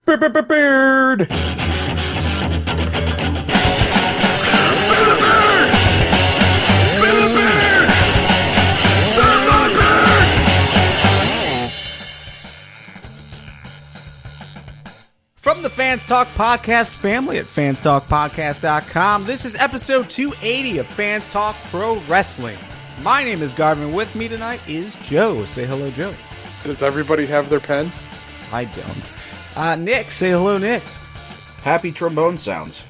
Beard. From the Fans Talk Podcast family at fanstalkpodcast.com, this is episode 280 of Fans Talk Pro Wrestling. My name is Garvin. With me tonight is Joe. Say hello, Joe. Does everybody have their pen? I don't. Nick. Say hello, Nick. Happy trombone sounds.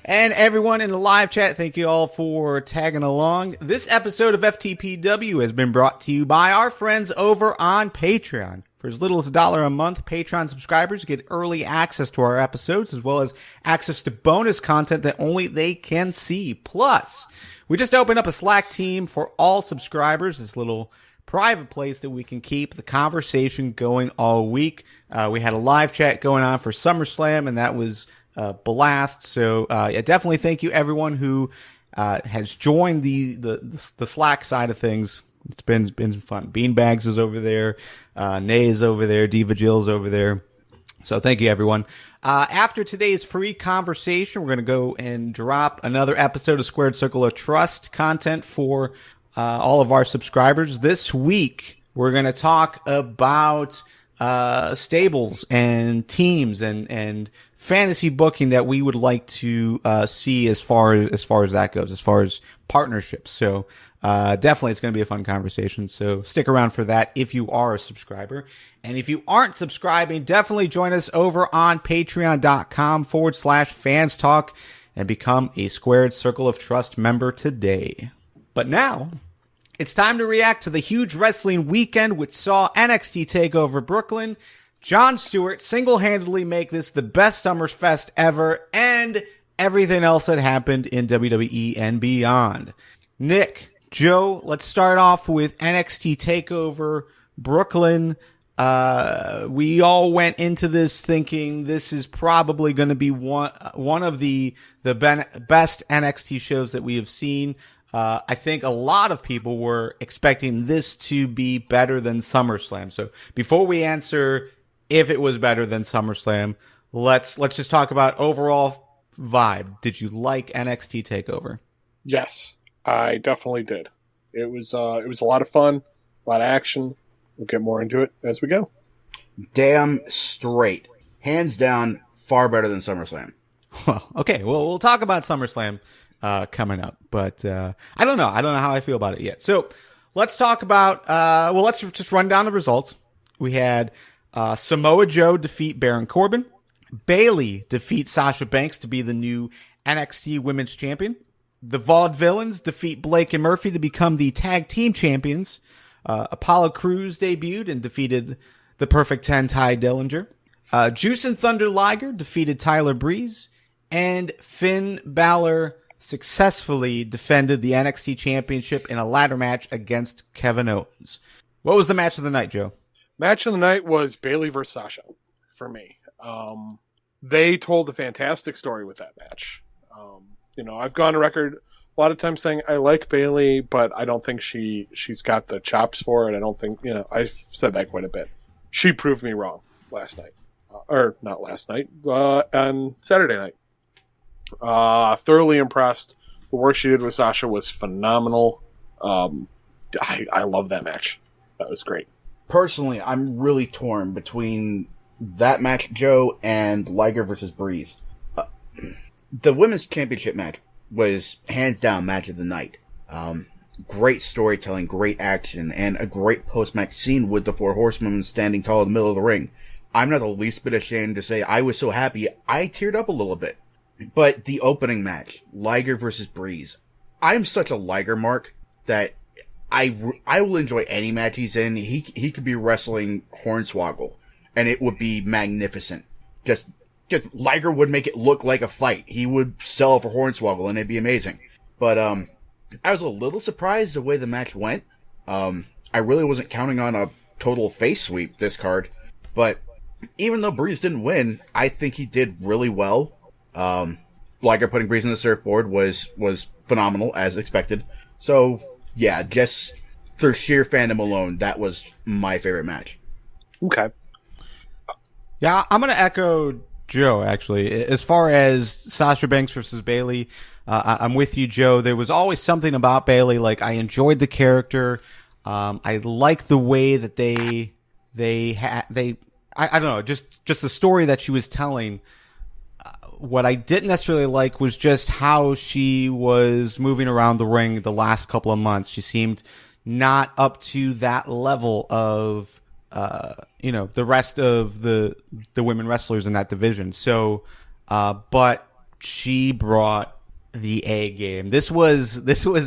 And everyone in the live chat, thank you all for tagging along. This episode of FTPW has been brought to you by our friends over on Patreon. For as little as $1 a month, Patreon subscribers get early access to our episodes, as well as access to bonus content that only they can see. Plus, we just opened up a Slack team for all subscribers, this little private place that we can keep the conversation going all week. We had a live chat going on for SummerSlam, and that was a blast. So definitely thank you everyone who has joined the Slack side of things. It's been fun. Beanbags is over there. Nay is over there. Diva Jill's over there. So thank you, everyone. After today's free conversation, we're going to go and drop another episode of Squared Circle of Trust content for all of our subscribers. This week, we're going to talk about stables and teams and fantasy booking that we would like to see as far as that goes, as far as partnerships. So definitely it's going to be a fun conversation. So stick around for that if you are a subscriber. And if you aren't subscribing, definitely join us over on patreon.com/fans talk and become a Squared Circle of Trust member today. But now it's time to react to the huge wrestling weekend, which saw NXT Takeover Brooklyn, Jon Stewart single-handedly make this the best Summerfest ever, and everything else that happened in WWE and beyond. Nick, Joe, let's start off with NXT Takeover Brooklyn. We all went into this thinking this is probably going to be one of the best NXT shows that we have seen. I think a lot of people were expecting this to be better than SummerSlam. So before we answer if it was better than SummerSlam, let's just talk about overall vibe. Did you like NXT Takeover? Yes, I definitely did. It was a lot of fun, a lot of action. We'll get more into it as we go. Damn straight. Hands down, far better than SummerSlam. Well, okay. Well, we'll talk about SummerSlam coming up, but I don't know. I don't know how I feel about it yet. So let's talk about. Let's just run down the results. We had Samoa Joe defeat Baron Corbin. Bayley defeat Sasha Banks to be the new NXT Women's Champion. The Vaudevillains defeat Blake and Murphy to become the Tag Team Champions. Apollo Crews debuted and defeated the Perfect 10 Ty Dillinger. Juice and Thunder Liger defeated Tyler Breeze. And Finn Balor successfully defended the NXT Championship in a ladder match against Kevin Owens. What was the match of the night, Joe? Match of the night was Bayley versus Sasha for me. They told a fantastic story with that match. I've gone on record a lot of times saying I like Bayley, but I don't think she's got the chops for it. I don't think, I've said that quite a bit. She proved me wrong last night. Or not last night, on Saturday night. Thoroughly impressed. The work she did with Sasha was phenomenal. I love that match. That was great. Personally, I'm really torn between that match, Joe, and Liger versus Breeze. The Women's Championship match was hands down match of the night. Great storytelling, great action, and a great post-match scene with the Four Horsemen standing tall in the middle of the ring. I'm not the least bit ashamed to say I was so happy I teared up a little bit. But the opening match, Liger versus Breeze, I'm such a Liger mark that I will enjoy any match he's in. He could be wrestling Hornswoggle, and it would be magnificent. Just Liger would make it look like a fight. He would sell for Hornswoggle, and it'd be amazing. But I was a little surprised the way the match went. I really wasn't counting on a total face sweep this card, but even though Breeze didn't win, I think he did really well. Liger putting Breeze on the surfboard was phenomenal, as expected. So, yeah, just for sheer fandom alone, that was my favorite match. Okay. Yeah, I'm going to echo Joe, actually. As far as Sasha Banks versus Bayley, I'm with you, Joe. There was always something about Bayley. Like, I enjoyed the character. I like the way that I don't know, just the story that she was telling. What I didn't necessarily like was just how she was moving around the ring the last couple of months. She seemed not up to that level of, the rest of the women wrestlers in that division. So, but she brought the A game. This was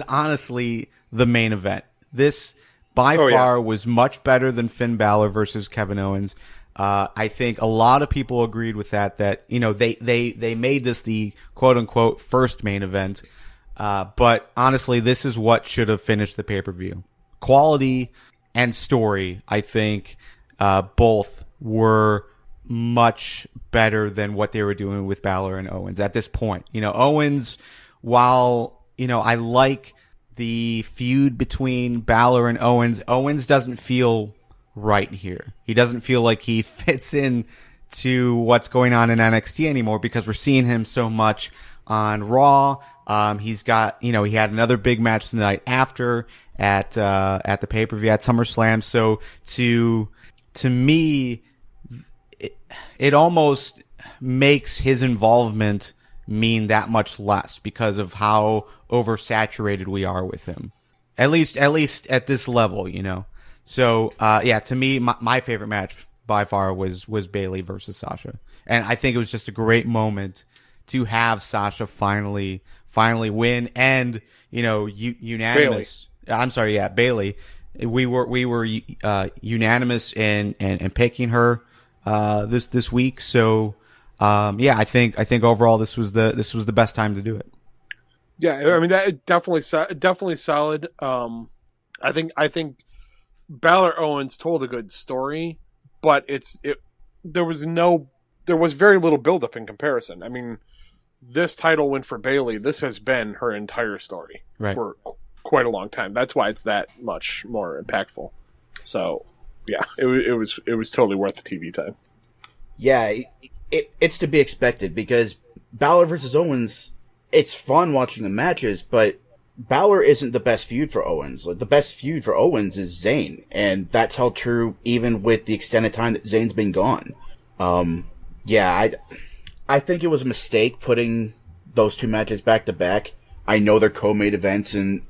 honestly the main event. This by far was much better than Finn Balor versus Kevin Owens. I think a lot of people agreed with that, they made this the quote unquote first main event. But honestly, this is what should have finished the pay-per-view. Quality and story, I think, both were much better than what they were doing with Balor and Owens at this point. Owens, while, I like the feud between Balor and Owens doesn't feel right here. He doesn't feel like he fits in to what's going on in NXT anymore because we're seeing him so much on Raw. He's got, he had another big match the night after at the pay-per-view at SummerSlam. So to me, it almost makes his involvement mean that much less because of how oversaturated we are with him. At least at this level, So, to me, my favorite match by far was Bayley versus Sasha. And I think it was just a great moment to have Sasha finally win and, unanimous. Bayley. I'm sorry. Yeah. Bayley. We were unanimous in picking her, this week. So, I think overall this was the best time to do it. Yeah. I mean, that definitely solid. I think Balor Owens told a good story, but there was very little buildup in comparison. I mean, this title win for Bayley. This has been her entire story for quite a long time. That's why it's that much more impactful. So, yeah, it was totally worth the TV time. Yeah, it's to be expected because Balor versus Owens. It's fun watching the matches, but Balor isn't the best feud for Owens. Like, the best feud for Owens is Zayn, and that's held true even with the extended time that Zayn's been gone. I think it was a mistake putting those two matches back to back. I know they're co-main events, and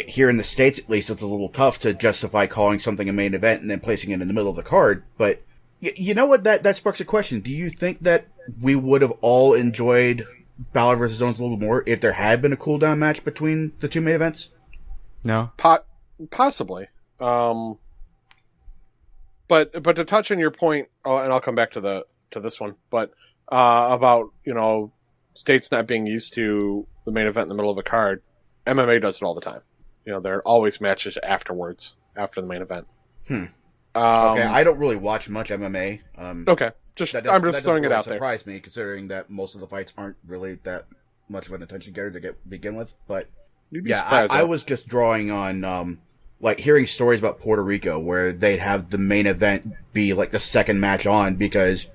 here in the States at least, it's a little tough to justify calling something a main event and then placing it in the middle of the card. But you know what? That sparks a question. Do you think that we would have all enjoyed Balor versus Owens a little more if there had been a cool down match between the two main events? No, possibly. But to touch on your point, and I'll come back to this one, but about states not being used to the main event in the middle of a card, MMA does it all the time. There are always matches afterwards after the main event. Okay, I don't really watch much MMA. Okay. I'm just throwing it out there. That surprised me, considering that most of the fights aren't really that much of an attention getter to begin with. But yeah, I was just drawing on hearing stories about Puerto Rico where they'd have the main event be like the second match on because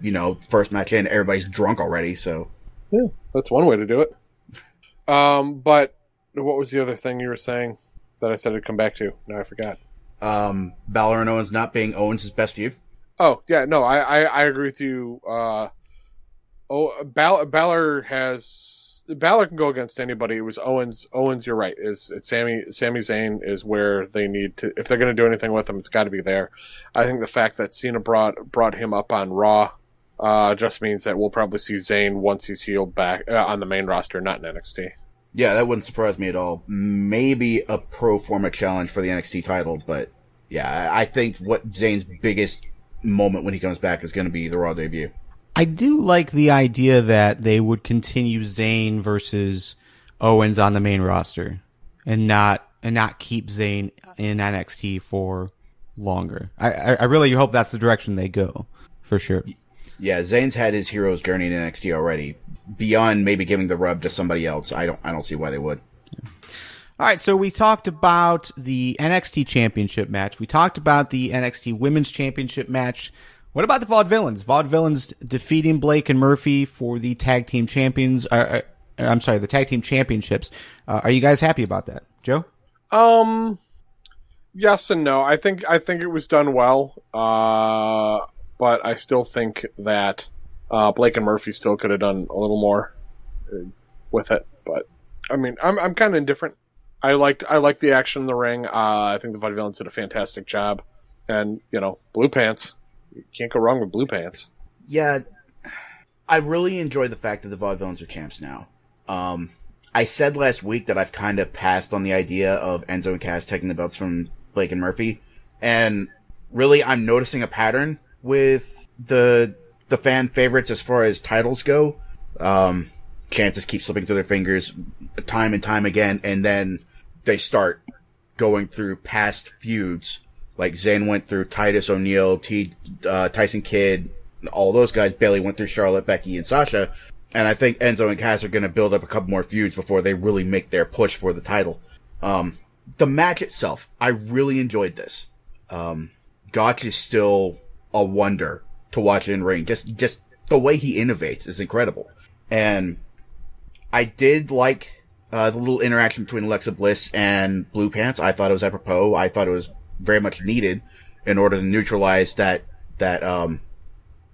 first match in, everybody's drunk already. So yeah, that's one way to do it. But what was the other thing you were saying that I said I'd come back to? No, I forgot. Balor and Owens not being Owens' best feud. Oh, yeah, no, I agree with you. Balor can go against anybody. It was Owens. Owens, you're right. It's Sami Zayn is where they need to, if they're going to do anything with him, it's got to be there. I think the fact that Cena brought him up on Raw just means that we'll probably see Zayn once he's healed back on the main roster, not in NXT. Yeah, that wouldn't surprise me at all. Maybe a pro forma challenge for the NXT title, but yeah, I think what Zayn's biggest moment when he comes back is going to be the Raw debut. I do like the idea that they would continue Zayn versus Owens on the main roster and not keep Zayn in NXT for longer. I really hope that's the direction they go, for sure. Yeah, Zayn's had his hero's journey in NXT already. Beyond maybe giving the rub to somebody else, I don't see why they would. All right, so we talked about the NXT Championship match. We talked about the NXT Women's Championship match. What about the Vaudevillains? Vaudevillains defeating Blake and Murphy for the tag team champions. I'm sorry, the tag team championships. Are you guys happy about that, Joe? Yes and no. I think it was done well, but I still think that Blake and Murphy still could have done a little more with it. But I mean, I'm kind of indifferent. I liked the action in the ring. I think the Vaudevillains did a fantastic job, and blue pants. You can't go wrong with blue pants. Yeah, I really enjoy the fact that the Vaudevillains are champs now. I said last week that I've kind of passed on the idea of Enzo and Cass taking the belts from Blake and Murphy, and really I'm noticing a pattern with the fan favorites as far as titles go. Chances keep slipping through their fingers time and time again, and then they start going through past feuds. Like Zayn went through Titus O'Neil, Tyson Kidd, all those guys. Bayley went through Charlotte, Becky, and Sasha. And I think Enzo and Cass are going to build up a couple more feuds before they really make their push for the title. The match itself, I really enjoyed this. Gotch is still a wonder to watch in ring. Just the way he innovates is incredible. And I did like the little interaction between Alexa Bliss and Blue Pants. I thought it was apropos. I thought it was very much needed in order to neutralize that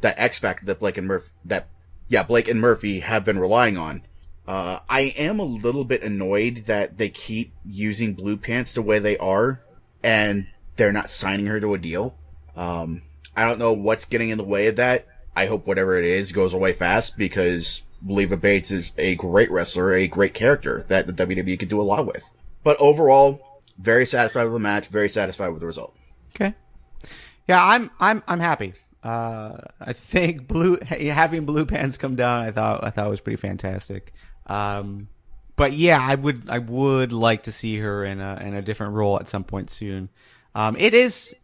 X factor that Blake and Murphy have been relying on. I am a little bit annoyed that they keep using Blue Pants the way they are, and they're not signing her to a deal. I don't know what's getting in the way of that. I hope whatever it is goes away fast, because Leva Bates is a great wrestler, a great character that the WWE could do a lot with. But overall, very satisfied with the match, very satisfied with the result. Okay. Yeah, I'm happy. I think having Blue Pants come down, I thought was pretty fantastic. But yeah, I would like to see her in a different role at some point soon. It's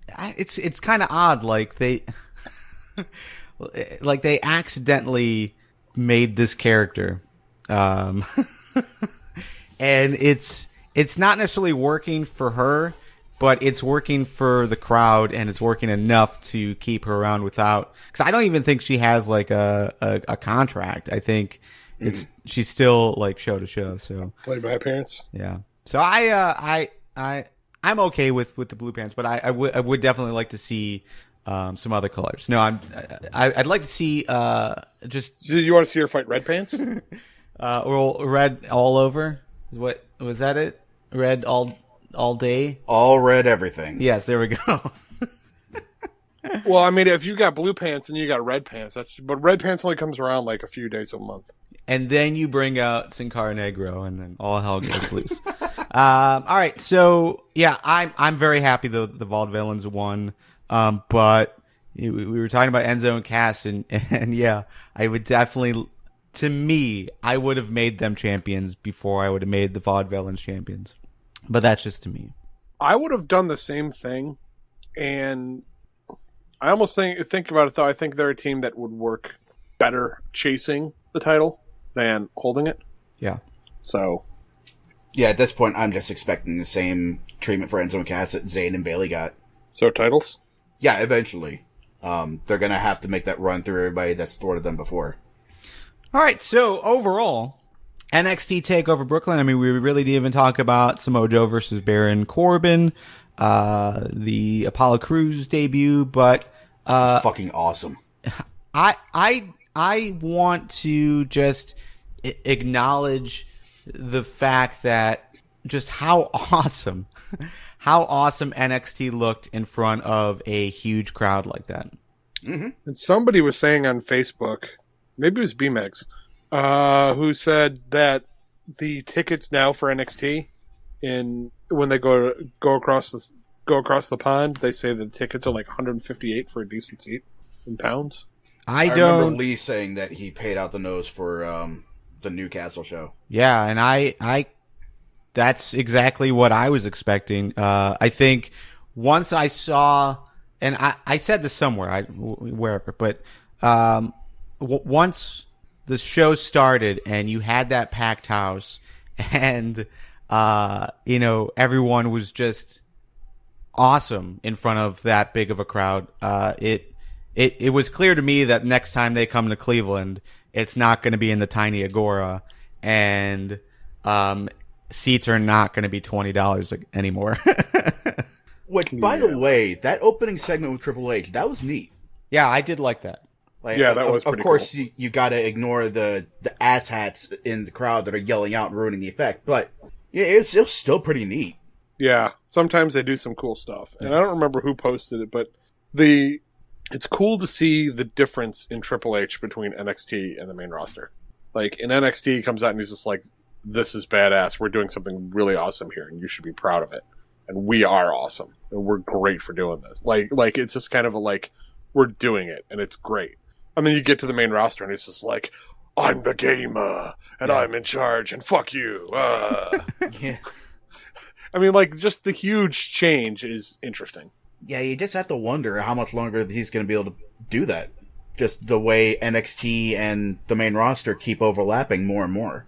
kind of odd, like they accidentally made this character, and it's not necessarily working for her, but it's working for the crowd, and it's working enough to keep her around without. Because I don't even think she has like a contract. I think she's still like show to show. So played by parents. Yeah. So I'm okay with the Blue Pants, but I would definitely like to see some other colors. No, I'd like to see just. So you want to see her fight Red Pants? Or red all over. What was that? It red all day. All red everything. Yes, there we go. Well, I mean, if you got Blue Pants and you got Red Pants, but Red Pants only comes around like a few days a month. And then you bring out Sin Cara Negro, and then all hell goes loose. All right, so yeah, I'm very happy the Vaudevillains won. But we were talking about Enzo and Cass, and yeah, I would definitely, to me, I would have made them champions before I would have made the Vaudevillains champions. But that's just to me. I would have done the same thing, and I almost think about it though. I think they're a team that would work better chasing the title than holding it. Yeah. So. Yeah, at this point, I'm just expecting the same treatment for Enzo and Cass that Zayn and Bayley got. So titles? Yeah, eventually. They're going to have to make that run through everybody that's thwarted them before. All right, so overall, NXT TakeOver Brooklyn. I mean, we really didn't even talk about Samoa Joe versus Baron Corbin, the Apollo Crews debut, but it's fucking awesome. I want to just acknowledge the fact that just how awesome NXT looked in front of a huge crowd like that. Mm-hmm. And somebody was saying on Facebook, maybe it was BMEX, who said that the tickets now for NXT, when they go across the pond, they say that the tickets are like $158 for a decent seat in pounds. I remember Lee saying that he paid out the nose for the Newcastle show. Yeah, and I that's exactly what I was expecting. I think once I saw, and I said this somewhere, wherever, but once the show started and you had that packed house, and everyone was just awesome in front of that big of a crowd, it it was clear to me that next time they come to Cleveland, it's not going to be in the tiny Agora, and seats are not going to be $20 anymore. Which, by the way, that opening segment with Triple H, that was neat. Yeah, I did like that. Like, yeah, that was pretty Of course, cool. you got to ignore the asshats in the crowd that are yelling out and ruining the effect. But yeah, it was still pretty neat. Yeah, sometimes they do some cool stuff. And I don't remember who posted it, but it's cool to see the difference in Triple H between NXT and the main roster. Like, in NXT, he comes out and he's just like, this is badass. We're doing something really awesome here, and you should be proud of it. And we are awesome, and we're great for doing this. Like it's just kind of we're doing it, and it's great. And then you get to the main roster, and it's just like, I'm the gamer, and I'm in charge, and fuck you. Yeah. I mean, just the huge change is interesting. Yeah, you just have to wonder how much longer he's going to be able to do that. Just the way NXT and the main roster keep overlapping more and more.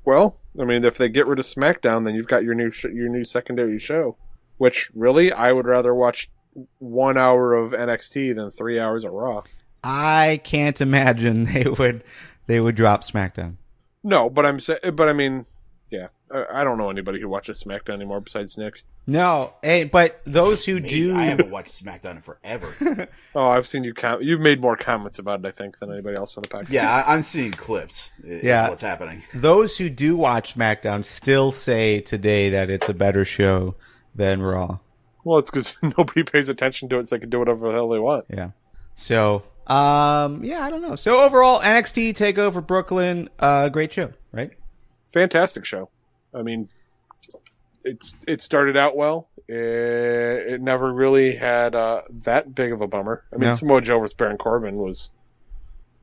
Well, I mean, if they get rid of SmackDown, then you've got your new secondary show. Which, really, I would rather watch 1 hour of NXT than 3 hours of Raw. I can't imagine they would drop SmackDown. No, but I mean, yeah, I don't know anybody who watches SmackDown anymore besides Nick. No, but those who do, I haven't watched SmackDown in forever. Oh, I've seen you. You've made more comments about it, I think, than anybody else on the podcast. Yeah, I'm seeing clips. Yeah, what's happening. Those who do watch SmackDown still say today that it's a better show than Raw. Well, it's because nobody pays attention to it, so they can do whatever the hell they want. Yeah. So, yeah, I don't know. So overall, NXT Takeover Brooklyn, great show, right? Fantastic show. I mean, it started out well. It never really had that big of a bummer. I mean, No. Samoa Joe versus Baron Corbin was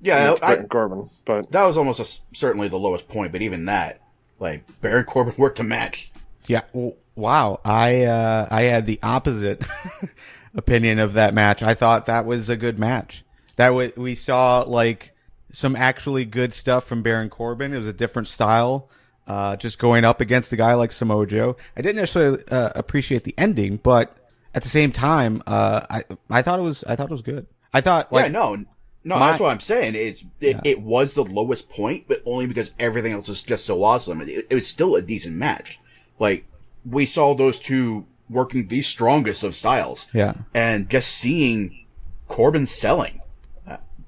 Baron Corbin, but that was almost certainly the lowest point. But even that, Baron Corbin worked a match. Yeah. Wow. I had the opposite opinion of that match. I thought that was a good match. We saw some actually good stuff from Baron Corbin. It was a different style. Just going up against a guy like Samoa Joe. I didn't necessarily appreciate the ending, but at the same time, I thought it was good. I thought No, that's what I'm saying. It was the lowest point, but only because everything else was just so awesome. It was still a decent match. We saw those two working the strongest of styles. Yeah. And just seeing Corbin selling,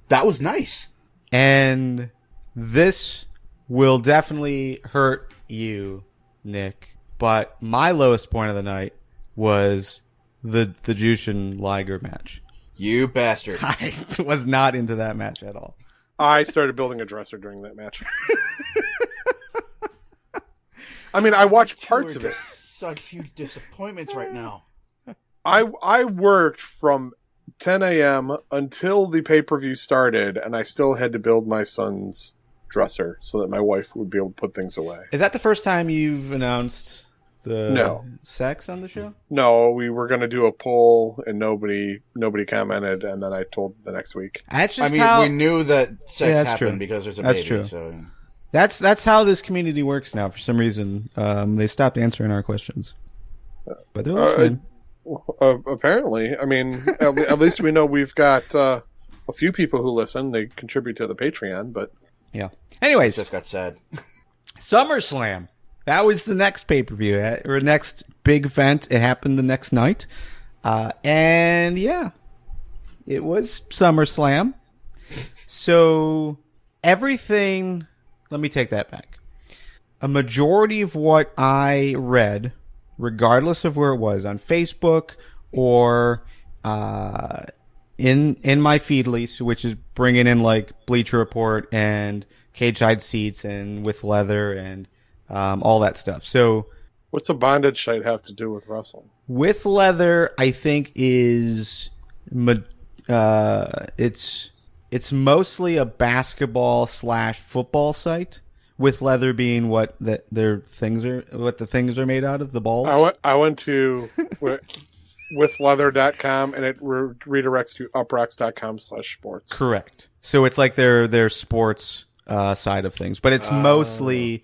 that was nice. And this will definitely hurt you, Nick. But my lowest point of the night was the Jushin Liger match. You bastard. I was not into that match at all. I started building a dresser during that match. I mean, I watched parts of it. Such huge disappointments right now. I worked from 10 a.m. until the pay-per-view started, and I still had to build my son's dresser so that my wife would be able to put things away. Is that the first time you've announced the sex on the show? No, we were going to do a poll, and nobody commented, and then I told the next week. That's just we knew that sex happened because there's a baby. True. So. That's how this community works now. For some reason, they stopped answering our questions, but they're listening. Apparently, I mean, at least we know we've got a few people who listen. They contribute to the Patreon, but yeah. Anyways, just got sad. SummerSlam. That was the next pay-per-view or next big event. It happened the next night, and yeah, it was SummerSlam. So everything. Let me take that back. A majority of what I read, regardless of where it was, on Facebook or in my Feedly, which is bringing in Bleacher Report and Cage Side Seats and With Leather and all that stuff. So, what's a bondage site have to do with wrestling? With Leather, I think is it's mostly a basketball / football site. With Leather being what the things are made out of, the balls. I went to withleather.com and it redirects to uprocks.com/sports. Correct. So it's their sports side of things, but it's mostly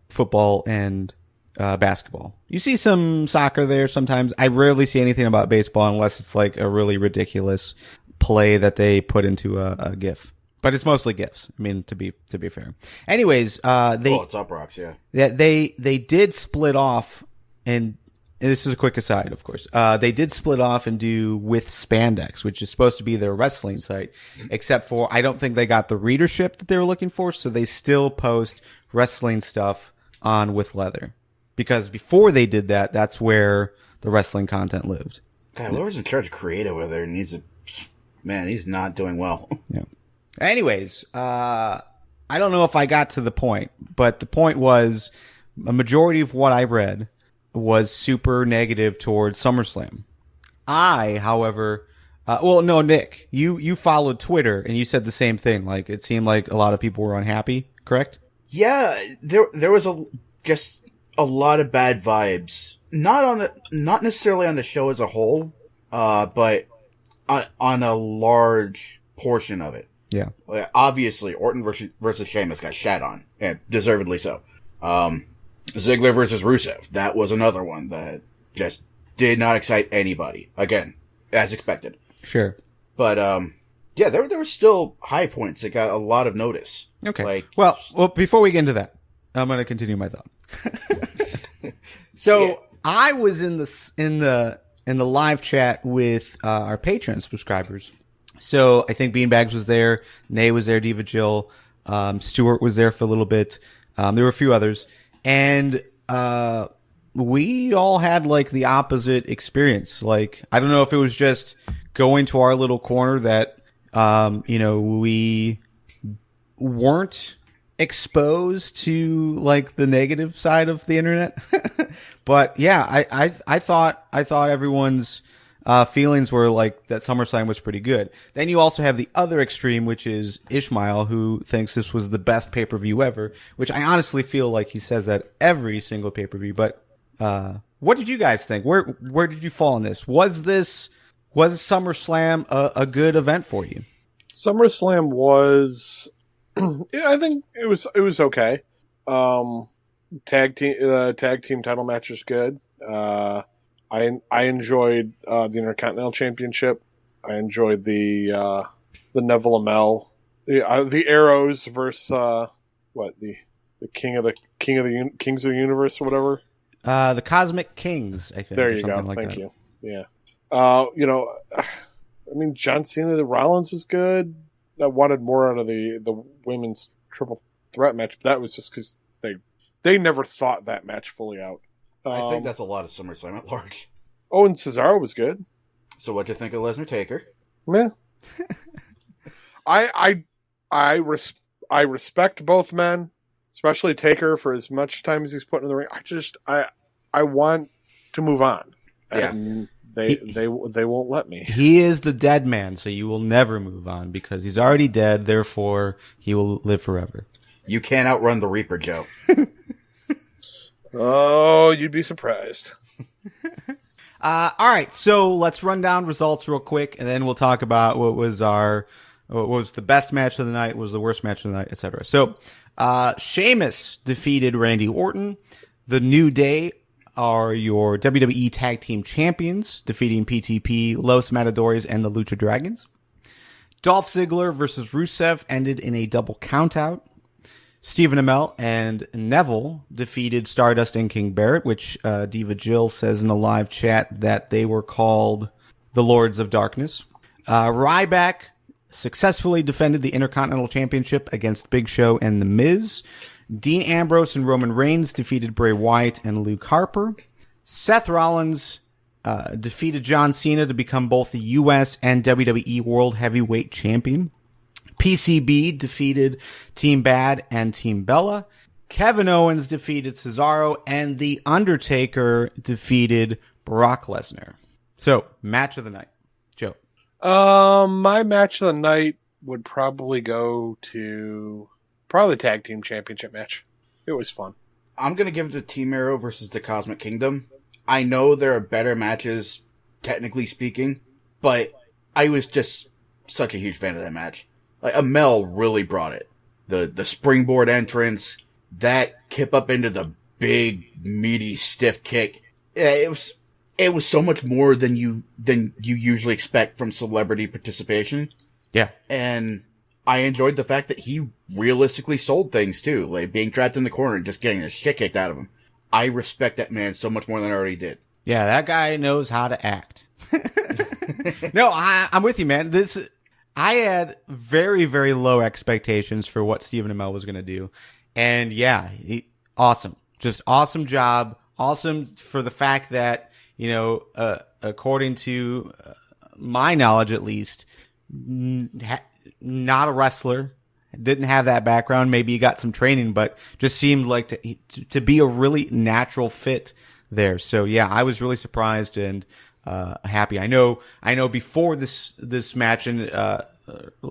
football and basketball. You see some soccer there sometimes. I rarely see anything about baseball unless it's like a really ridiculous play that they put into a GIF. But it's mostly GIFs. I mean, to be fair. Anyways, it's Up Rocks, yeah. They did split off, and this is a quick aside, of course. They did split off and do With Spandex, which is supposed to be their wrestling site, except for I don't think they got the readership that they were looking for, so they still post wrestling stuff on With Leather. Because before they did that, that's where the wrestling content lived. God, whoever's in charge of creative over there he's not doing well. Yeah. Anyways, I don't know if I got to the point, but the point was a majority of what I read was super negative towards SummerSlam. However, no, Nick, you followed Twitter and you said the same thing. Like, it seemed like a lot of people were unhappy, correct? Yeah, there was just a lot of bad vibes. Not necessarily on the show as a whole, but on a large portion of it. Yeah. Obviously, Orton versus Sheamus got shat on, and deservedly so. Ziggler versus Rusev, that was another one that just did not excite anybody. Again, as expected. Sure. But, yeah, there were still high points that got a lot of notice. Okay. Well, before we get into that, I'm going to continue my thought. So, yeah. I was in the live chat with our Patreon subscribers. So I think Beanbags was there, Nay was there, Diva Jill, Stuart was there for a little bit. There were a few others, and we all had like the opposite experience. Like, I don't know if it was just going to our little corner that we weren't exposed to like the negative side of the internet. But yeah, I thought everyone's feelings were like that SummerSlam was pretty good. Then you also have the other extreme, which is Ishmael, who thinks this was the best pay-per-view ever, which I honestly feel like he says that every single pay-per-view. But what did you guys think? Where did you fall on this? Was SummerSlam a good event for you? SummerSlam was, I think it was okay. Tag team title match was good. I enjoyed the Intercontinental Championship. I enjoyed the Neville Amell, the Arrows versus the Kings of the Universe or whatever. The Cosmic Kings, I think. There you go. Like Thank that. you. Yeah. I mean, John Cena, the Rollins was good. I wanted more out of the women's triple threat match, but that was just because they never thought that match fully out. I think that's a lot of SummerSlam at large. Oh, and Cesaro was good. So what'd you think of Lesnar Taker? Yeah. I respect both men, especially Taker, for as much time as he's put in the ring. I want to move on. Yeah. And they won't let me. He is the dead man, so you will never move on because he's already dead, therefore he will live forever. You can't outrun the Reaper, Joe. Oh, you'd be surprised. All right, so let's run down results real quick, and then we'll talk about what was the best match of the night, what was the worst match of the night, etc. So, Sheamus defeated Randy Orton. The New Day are your WWE Tag Team Champions, defeating PTP, Los Matadores, and the Lucha Dragons. Dolph Ziggler versus Rusev ended in a double countout. Stephen Amell and Neville defeated Stardust and King Barrett, which Diva Jill says in a live chat that they were called the Lords of Darkness. Ryback successfully defended the Intercontinental Championship against Big Show and The Miz. Dean Ambrose and Roman Reigns defeated Bray Wyatt and Luke Harper. Seth Rollins defeated John Cena to become both the U.S. and WWE World Heavyweight Champion. PCB defeated Team Bad and Team Bella. Kevin Owens defeated Cesaro, and The Undertaker defeated Brock Lesnar. So, match of the night. Joe. My match of the night would probably go to the Tag Team Championship match. It was fun. I'm going to give it to Team Arrow versus the Cosmic Kingdom. I know there are better matches, technically speaking, but I was just such a huge fan of that match. Like, Amell really brought it. The springboard entrance, that kip up into the big, meaty, stiff kick. Yeah, it was so much more than you usually expect from celebrity participation. Yeah. And I enjoyed the fact that he realistically sold things too, like being trapped in the corner and just getting the shit kicked out of him. I respect that man so much more than I already did. Yeah, that guy knows how to act. No, I'm with you, man. I had very, very low expectations for what Stephen Amell was going to do. And yeah, awesome. Just awesome job. Awesome for the fact that, according to my knowledge at least, not a wrestler, didn't have that background. Maybe he got some training, but just seemed like to be a really natural fit there. So yeah, I was really surprised and happy. I know before this match, and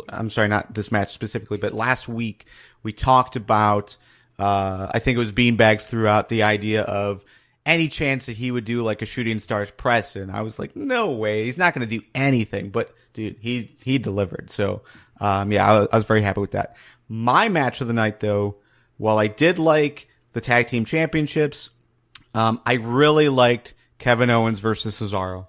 I'm sorry, not this match specifically, but last week we talked about I think it was beanbags throughout, the idea of any chance that he would do like a shooting stars press, and I was like, no way, he's not going to do anything. But dude, he delivered. So yeah, I was very happy with that. My match of the night, though, while I did like the tag team championships, I really liked Kevin Owens versus Cesaro.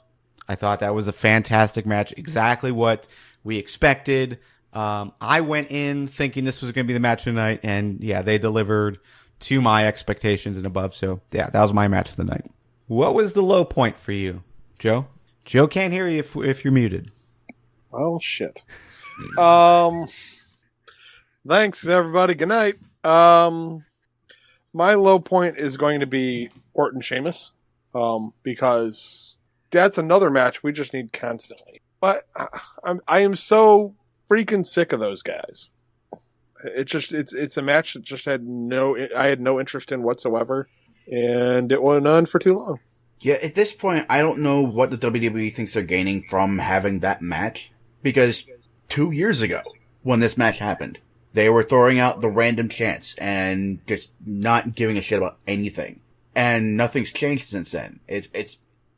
I thought that was a fantastic match, exactly what we expected. I went in thinking this was going to be the match of the night, and yeah, they delivered to my expectations and above. So yeah, that was my match of the night. What was the low point for you, Joe? Joe can't hear you if you're muted. Oh shit. Thanks everybody. Good night. My low point is going to be Orton Sheamus, because that's another match we just need constantly. But I am so freaking sick of those guys. It's a match that just had no interest in whatsoever, and it went on for too long. Yeah, at this point, I don't know what the WWE thinks they're gaining from having that match, because 2 years ago, when this match happened, they were throwing out the random chants and just not giving a shit about anything. And nothing's changed since then.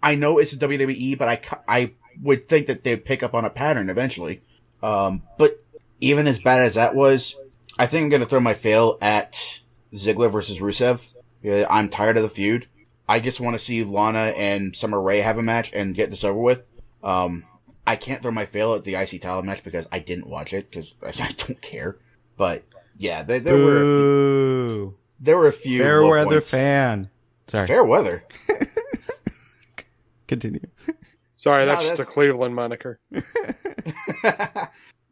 I know it's a WWE, but I would think that they'd pick up on a pattern eventually. But even as bad as that was, I think I'm going to throw my fail at Ziggler versus Rusev. Yeah, I'm tired of the feud. I just want to see Lana and Summer Rae have a match and get this over with. I can't throw my fail at the IC title match because I didn't watch it because I don't care. But yeah, there were a few. Fair weather fan. Sorry. Fair weather. Continue. Sorry, that's just a Cleveland moniker.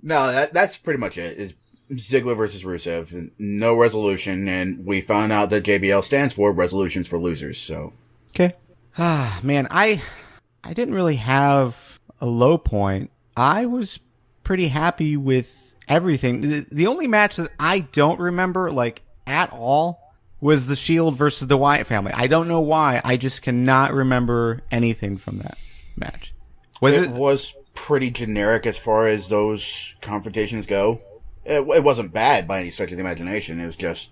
No, that's pretty much it. Is Ziggler versus Rusev, and no resolution, and we found out that JBL stands for Resolutions for Losers. So okay. Man, I didn't really have a low point. I was pretty happy with everything. The only match that I don't remember like at all was the Shield versus the Wyatt family. I don't know why. I just cannot remember anything from that match. It was pretty generic as far as those confrontations go. It wasn't bad by any stretch of the imagination. It was just,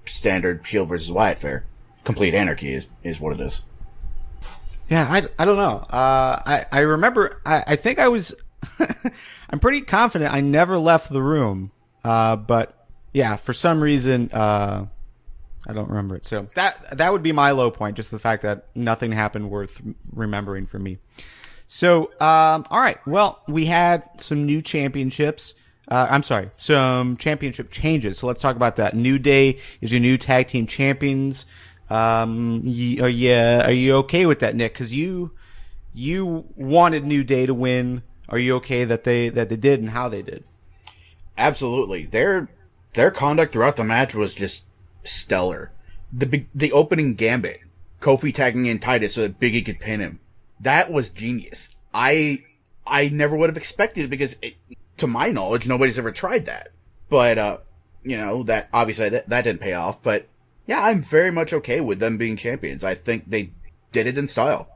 standard Shield versus Wyatt fare. Complete anarchy is what it is. Yeah, I don't know. I remember, I think I was, I'm pretty confident I never left the room. But yeah, for some reason, I don't remember it. So that would be my low point, just the fact that nothing happened worth remembering for me. So, all right. Well, we had some new championships. Some championship changes. So let's talk about that. New Day is your new tag team champions. Are you okay with that, Nick? Because you wanted New Day to win. Are you okay that they did and how they did? Absolutely. Their conduct throughout the match was just stellar. The opening gambit, Kofi tagging in Titus so that Big E could pin him. That was genius. I never would have expected it because, to my knowledge, nobody's ever tried that. But, that obviously that didn't pay off. But yeah, I'm very much okay with them being champions. I think they did it in style.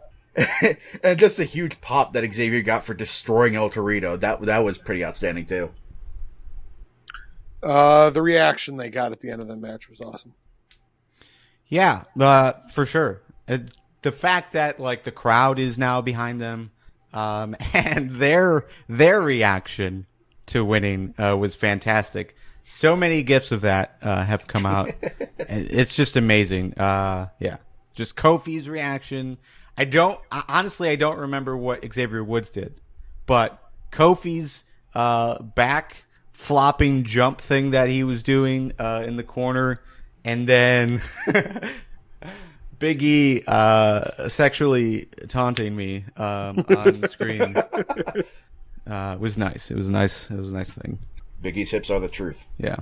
And just a huge pop that Xavier got for destroying El Torito. That was pretty outstanding too. The reaction they got at the end of the match was awesome. Yeah, for sure. The fact that the crowd is now behind them, and their reaction to winning was fantastic. So many gifs of that have come out. And it's just amazing. Yeah. Just Kofi's reaction. Honestly, I don't remember what Xavier Woods did. But Kofi's back flopping jump thing that he was doing in the corner, and then Big E sexually taunting me on the screen was nice. It was nice. It was a nice thing. Big E's hips are the truth. Yeah.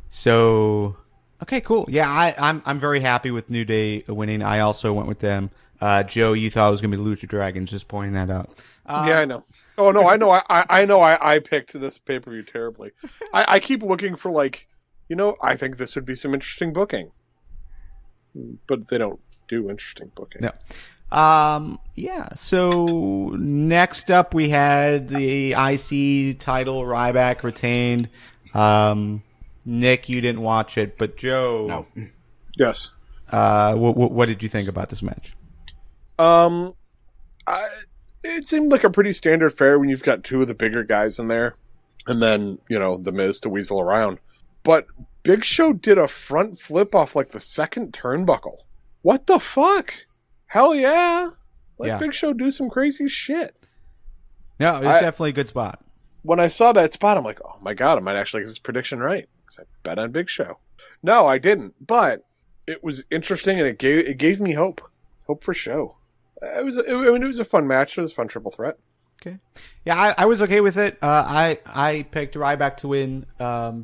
So, okay, cool. Yeah, I'm very happy with New Day winning. I also went with them. Joe, you thought it was going to be Lucha Dragons, just pointing that out. Yeah, I know. Oh no, I know. I know. I picked this pay-per-view terribly. I keep looking for I think this would be some interesting booking, but they don't do interesting booking. No. Yeah. So next up, we had the IC title. Ryback retained. Nick, you didn't watch it, but Joe. No. Yes. What did you think about this match? It seemed like a pretty standard fare when you've got two of the bigger guys in there, and then the Miz to weasel around. But Big Show did a front flip off the second turnbuckle. What the fuck? Hell yeah! Big Show do some crazy shit. No, it's definitely a good spot. When I saw that spot, I'm like, oh my god, I might actually get this prediction right because I bet on Big Show. No, I didn't, but it was interesting and it gave me hope for Show. It was a fun match. It was a fun triple threat. Okay. Yeah, I was okay with it. I picked Ryback to win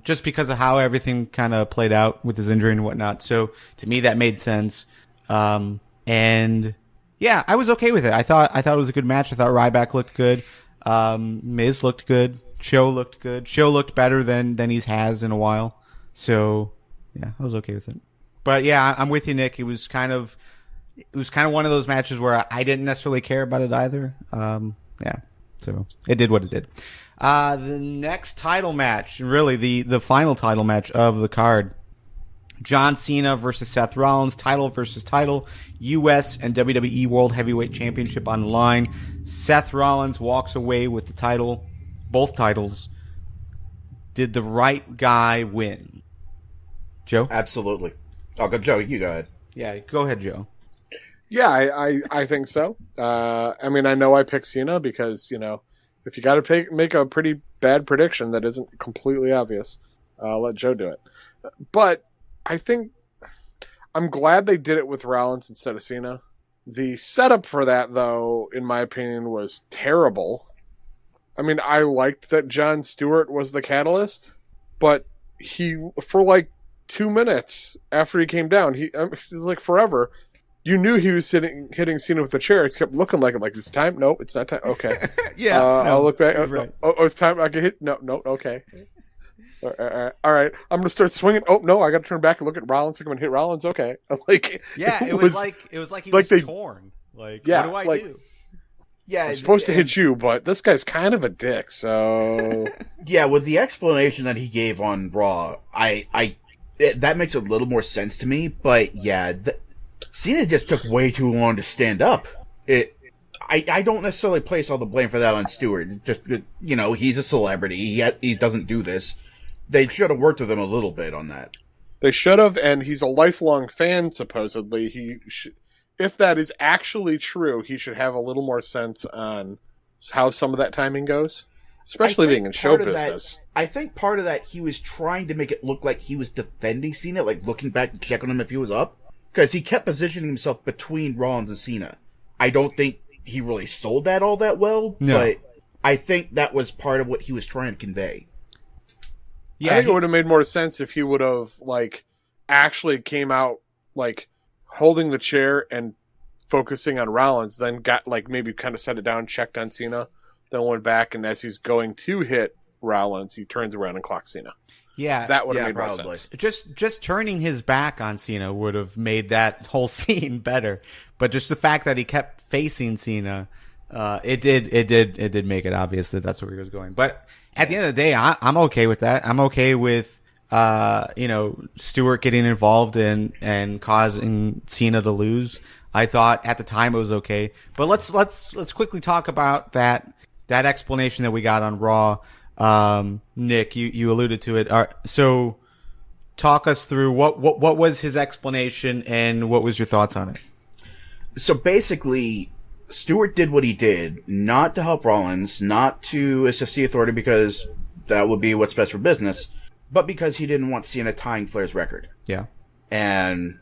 just because of how everything kind of played out with his injury and whatnot. So to me, that made sense. And yeah, I was okay with it. I thought it was a good match. I thought Ryback looked good. Miz looked good. Show looked good. Show looked better than he has in a while. So yeah, I was okay with it. But yeah, I'm with you, Nick. It was kind of one of those matches where I didn't necessarily care about it either. Yeah, so it did what it did. The next title match, really the final title match of the card, John Cena versus Seth Rollins, title versus title, U.S. and WWE World Heavyweight Championship on the line. Seth Rollins walks away with the title, both titles. Did the right guy win? Joe? Absolutely. Oh, go Joe. You go ahead. Yeah, go ahead, Joe. Yeah, I think so. I know I picked Cena because, if you got to make a pretty bad prediction that isn't completely obvious, let Joe do it. But I think I'm glad they did it with Rollins instead of Cena. The setup for that, though, in my opinion, was terrible. I liked that Jon Stewart was the catalyst, but for 2 minutes after he came down, it was forever. You knew he was hitting Cena with the chair. He kept looking like him. It's time. No, it's not time. Okay. Yeah. I'll look back. Right. Oh, it's time. I can hit. No. Okay. All right. I'm gonna start swinging. Oh no, I got to turn back and look at Rollins. I'm gonna hit Rollins. Okay. Yeah, it was like he was torn. What do I do? Yeah, I'm supposed to hit you, but this guy's kind of a dick. So yeah, with the explanation that he gave on Raw, that makes a little more sense to me. But yeah. Cena just took way too long to stand up. I don't necessarily place all the blame for that on Stewart. Just, he's a celebrity. He doesn't do this. They should have worked with him a little bit on that. They should have, and he's a lifelong fan, supposedly. If that is actually true, he should have a little more sense on how some of that timing goes, especially being in show business. I think part of that, he was trying to make it look like he was defending Cena, looking back and checking him if he was up. Because he kept positioning himself between Rollins and Cena. I don't think he really sold that all that well, but I think that was part of what he was trying to convey. Yeah, I think it would have made more sense if he would have, actually came out, holding the chair and focusing on Rollins, then got, maybe kind of set it down, checked on Cena, then went back, and as he's going to hit Rollins, he turns around and clocks Cena. Yeah, that would have made more sense. Just turning his back on Cena would have made that whole scene better. But just the fact that he kept facing Cena, it did make it obvious that that's where he was going. But at the end of the day, I'm okay with that. I'm okay with Stewart getting involved and causing Cena to lose. I thought at the time it was okay. But let's quickly talk about that explanation that we got on Raw. Nick, you alluded to it. So talk us through what was his explanation and what was your thoughts on it? So basically, Stewart did what he did, not to help Rollins, not to assist the Authority because that would be what's best for business, but because he didn't want Cena tying Flair's record. Yeah. And,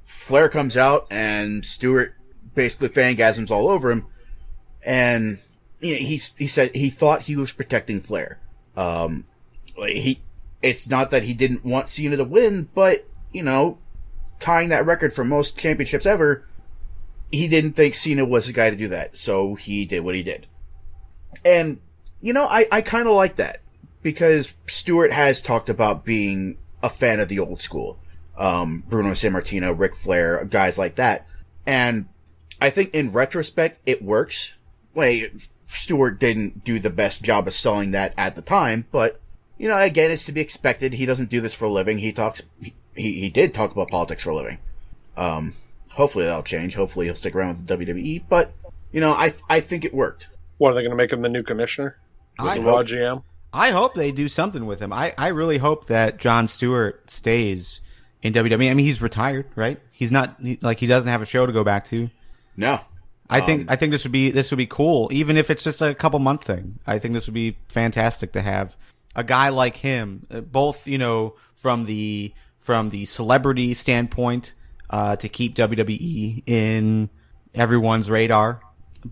Flair comes out and Stewart basically fangasms all over him. And, he said he thought he was protecting Flair. It's not that he didn't want Cena to win, but, tying that record for most championships ever, he didn't think Cena was the guy to do that, so he did what he did. And, I kind of like that, because Stewart has talked about being a fan of the old school. Bruno Sammartino, Ric Flair, guys like that. And I think in retrospect, it works. Stewart didn't do the best job of selling that at the time, but, again, it's to be expected. He doesn't do this for a living. He did talk about politics for a living. Hopefully that'll change. Hopefully he'll stick around with the WWE. But, I think it worked. What, are they going to make him the new commissioner? With the Raw GM? I hope they do something with him. I really hope that Jon Stewart stays in WWE. I mean, he's retired, right? He's not, he doesn't have a show to go back to. No. I think this would be cool, even if it's just a couple month thing. I think this would be fantastic to have a guy like him, both, from the celebrity standpoint, to keep WWE in everyone's radar.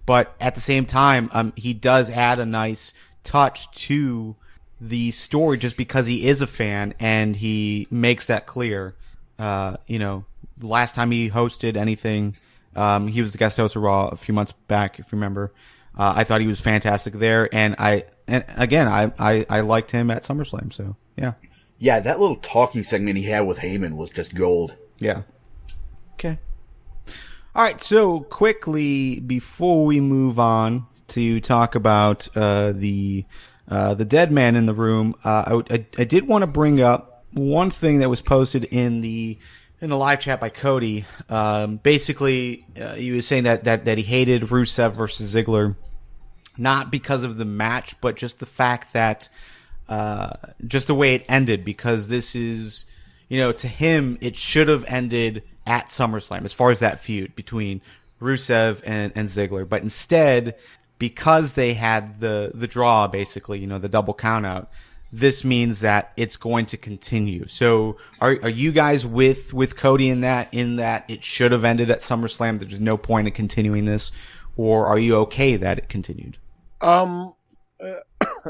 But at the same time, he does add a nice touch to the story just because he is a fan and he makes that clear. Last time he hosted anything, he was the guest host of Raw a few months back, if you remember. I thought he was fantastic there, and I liked him at SummerSlam, so yeah. Yeah, that little talking segment he had with Heyman was just gold. Yeah. Okay. All right, so quickly, before we move on to talk about the dead man in the room, I did want to bring up one thing that was posted in the live chat by Cody. Basically, he was saying that he hated Rusev versus Ziggler, not because of the match, but just the fact that just the way it ended, because this is, to him, it should have ended at SummerSlam as far as that feud between Rusev and Ziggler. But instead, because they had the draw, basically, the double count out, this means that it's going to continue. So are you guys with Cody in that it should have ended at SummerSlam? There's no point in continuing this, or are you okay that it continued? I'm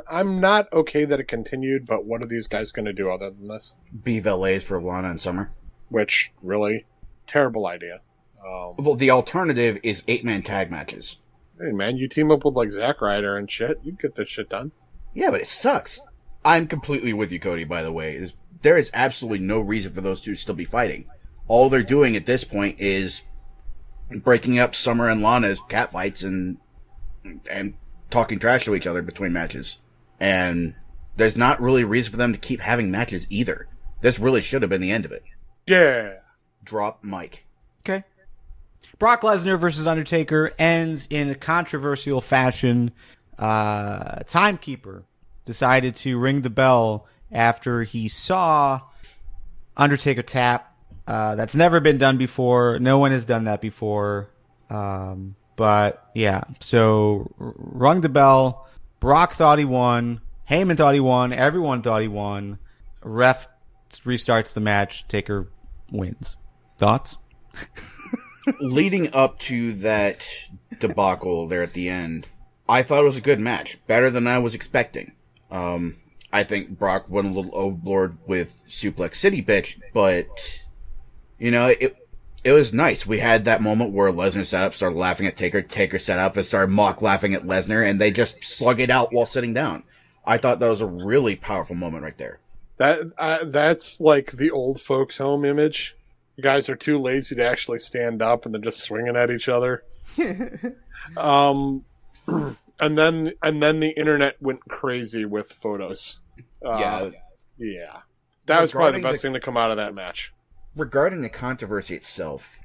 not okay that it continued, but what are these guys going to do other than this? Be valets for Lana and Summer. Which, really, terrible idea. Well, the alternative is 8-man tag matches. Hey, man, you team up with, Zack Ryder and shit, you get this shit done. Yeah, but it sucks. I'm completely with you, Cody, by the way. There is absolutely no reason for those two to still be fighting. All they're doing at this point is breaking up Summer and Lana's catfights and talking trash to each other between matches. And there's not really a reason for them to keep having matches either. This really should have been the end of it. Yeah. Drop mic. Okay. Brock Lesnar versus Undertaker ends in a controversial fashion. Timekeeper decided to ring the bell after he saw Undertaker tap. That's never been done before. No one has done that before. But yeah, so rung the bell. Brock thought he won. Heyman thought he won. Everyone thought he won. Ref restarts the match. Taker wins. Thoughts? Leading up to that debacle there at the end, I thought it was a good match. Better than I was expecting. I think Brock went a little overboard with Suplex City Bitch, but, it was nice. We had that moment where Lesnar sat up, started laughing at Taker. Taker sat up and started mock laughing at Lesnar, and they just slug it out while sitting down. I thought that was a really powerful moment right there. That's like the old folks' home image. You guys are too lazy to actually stand up, and they're just swinging at each other. And then the internet went crazy with photos. Yeah. That was probably the best thing to come out of that match. Regarding the controversy itself,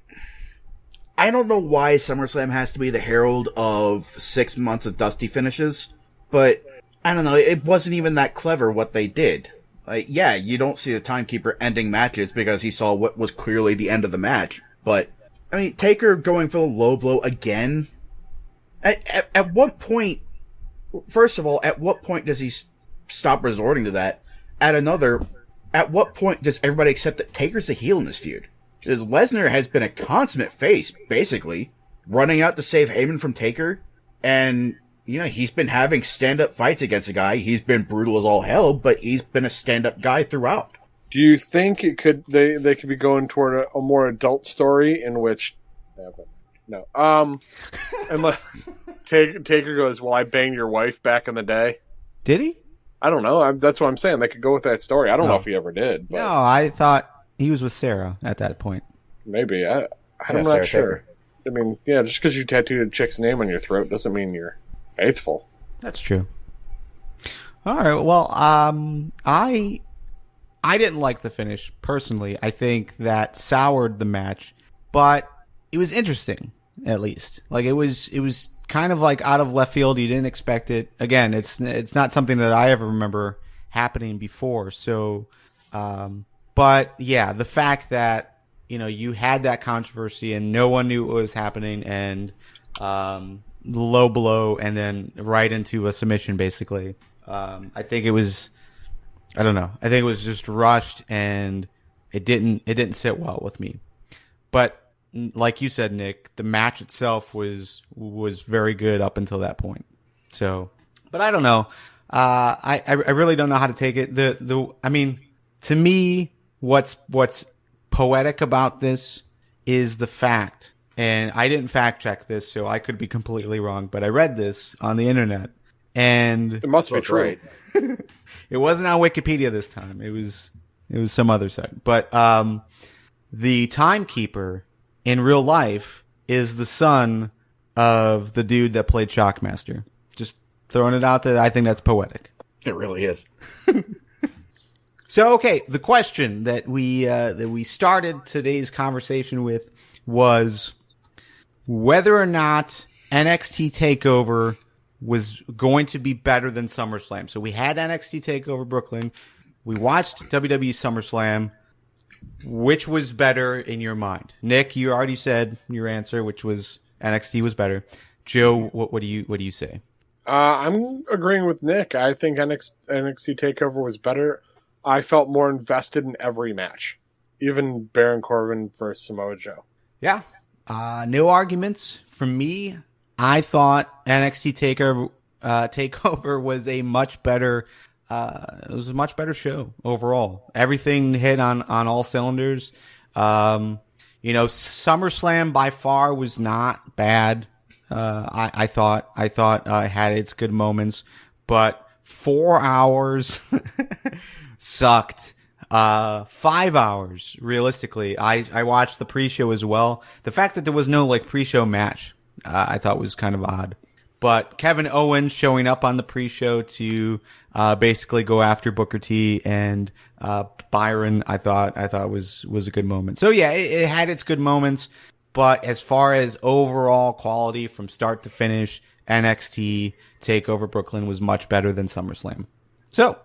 I don't know why SummerSlam has to be the herald of 6 months of dusty finishes, but I don't know. It wasn't even that clever what they did. Like, yeah, you don't see the timekeeper ending matches because he saw what was clearly the end of the match. But, I mean, Taker going for the low blow again. At what point, first of all, at what point does he stop resorting to that? At what point does everybody accept that Taker's the heel in this feud? Because Lesnar has been a consummate face, basically, running out to save Heyman from Taker, and, you know, he's been having stand-up fights against a guy. He's been brutal as all hell, but he's been a stand-up guy throughout. Do you think they could be going toward a more adult story in which... No. And Taker goes, well, I banged your wife back in the day. Did he? I don't know. That's what I'm saying. They could go with that story. I don't know if he ever did. But no, I thought he was with Sarah at that point. Maybe. I'm not sure. Taker. I mean, yeah, just because you tattooed a chick's name on your throat doesn't mean you're faithful. That's true. All right. Well, I didn't like the finish personally. I think that soured the match, but it was interesting at least. Like it was kind of like out of left field. You didn't expect it. Again, it's not something that I ever remember happening before. So, but yeah, the fact that, you know, you had that controversy and no one knew what was happening, and low blow and then right into a submission basically. I think it was, I don't know. I think it was just rushed and it didn't sit well with me. But like you said, Nick, the match itself was very good up until that point. So, but I don't know. I really don't know how to take it. I mean, to me, what's poetic about this is the fact, and I didn't fact check this, so I could be completely wrong, but I read this on the internet, and it must be true. Right. It wasn't on Wikipedia this time. It was some other site. But the timekeeper in real life is the son of the dude that played Shockmaster. Just throwing it out there. I think that's poetic. It really is. So, okay, the question that we started today's conversation with was whether or not NXT Takeover was going to be better than SummerSlam. So we had NXT Takeover Brooklyn. We watched WWE Summerslam. Which was better in your mind? Nick, you already said your answer, which was NXT was better. Joe, what do you say? I'm agreeing with Nick. I think NXT Takeover was better. I felt more invested in every match, even Baron Corbin versus Samoa Joe. Yeah, no arguments from me. I thought NXT Takeover was a much better. It was a much better show overall. Everything hit on all cylinders. You know, SummerSlam by far was not bad. I thought it had its good moments, but 4 hours sucked. 5 hours, realistically. I watched the pre-show as well. The fact that there was no pre-show match, I thought was kind of odd. But Kevin Owens showing up on the pre-show to basically go after Booker T and Byron, I thought was a good moment. So yeah, it had its good moments, but as far as overall quality from start to finish, NXT Takeover Brooklyn was much better than SummerSlam. So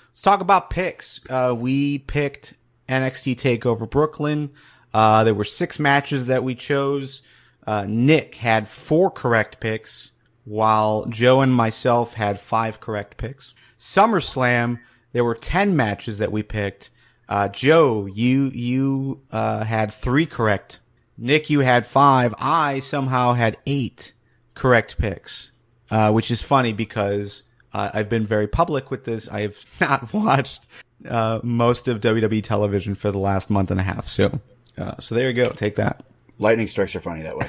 let's talk about picks. We picked NXT Takeover Brooklyn. There were 6 matches that we chose. Nick had 4 correct picks, while Joe and myself had 5 correct picks. SummerSlam, there were 10 matches that we picked. Joe, you had 3 correct. Nick, you had 5. I somehow had 8 correct picks, which is funny because I've been very public with this. I have not watched most of WWE television for the last month and a half. So there you go. Take that. Lightning strikes are funny that way.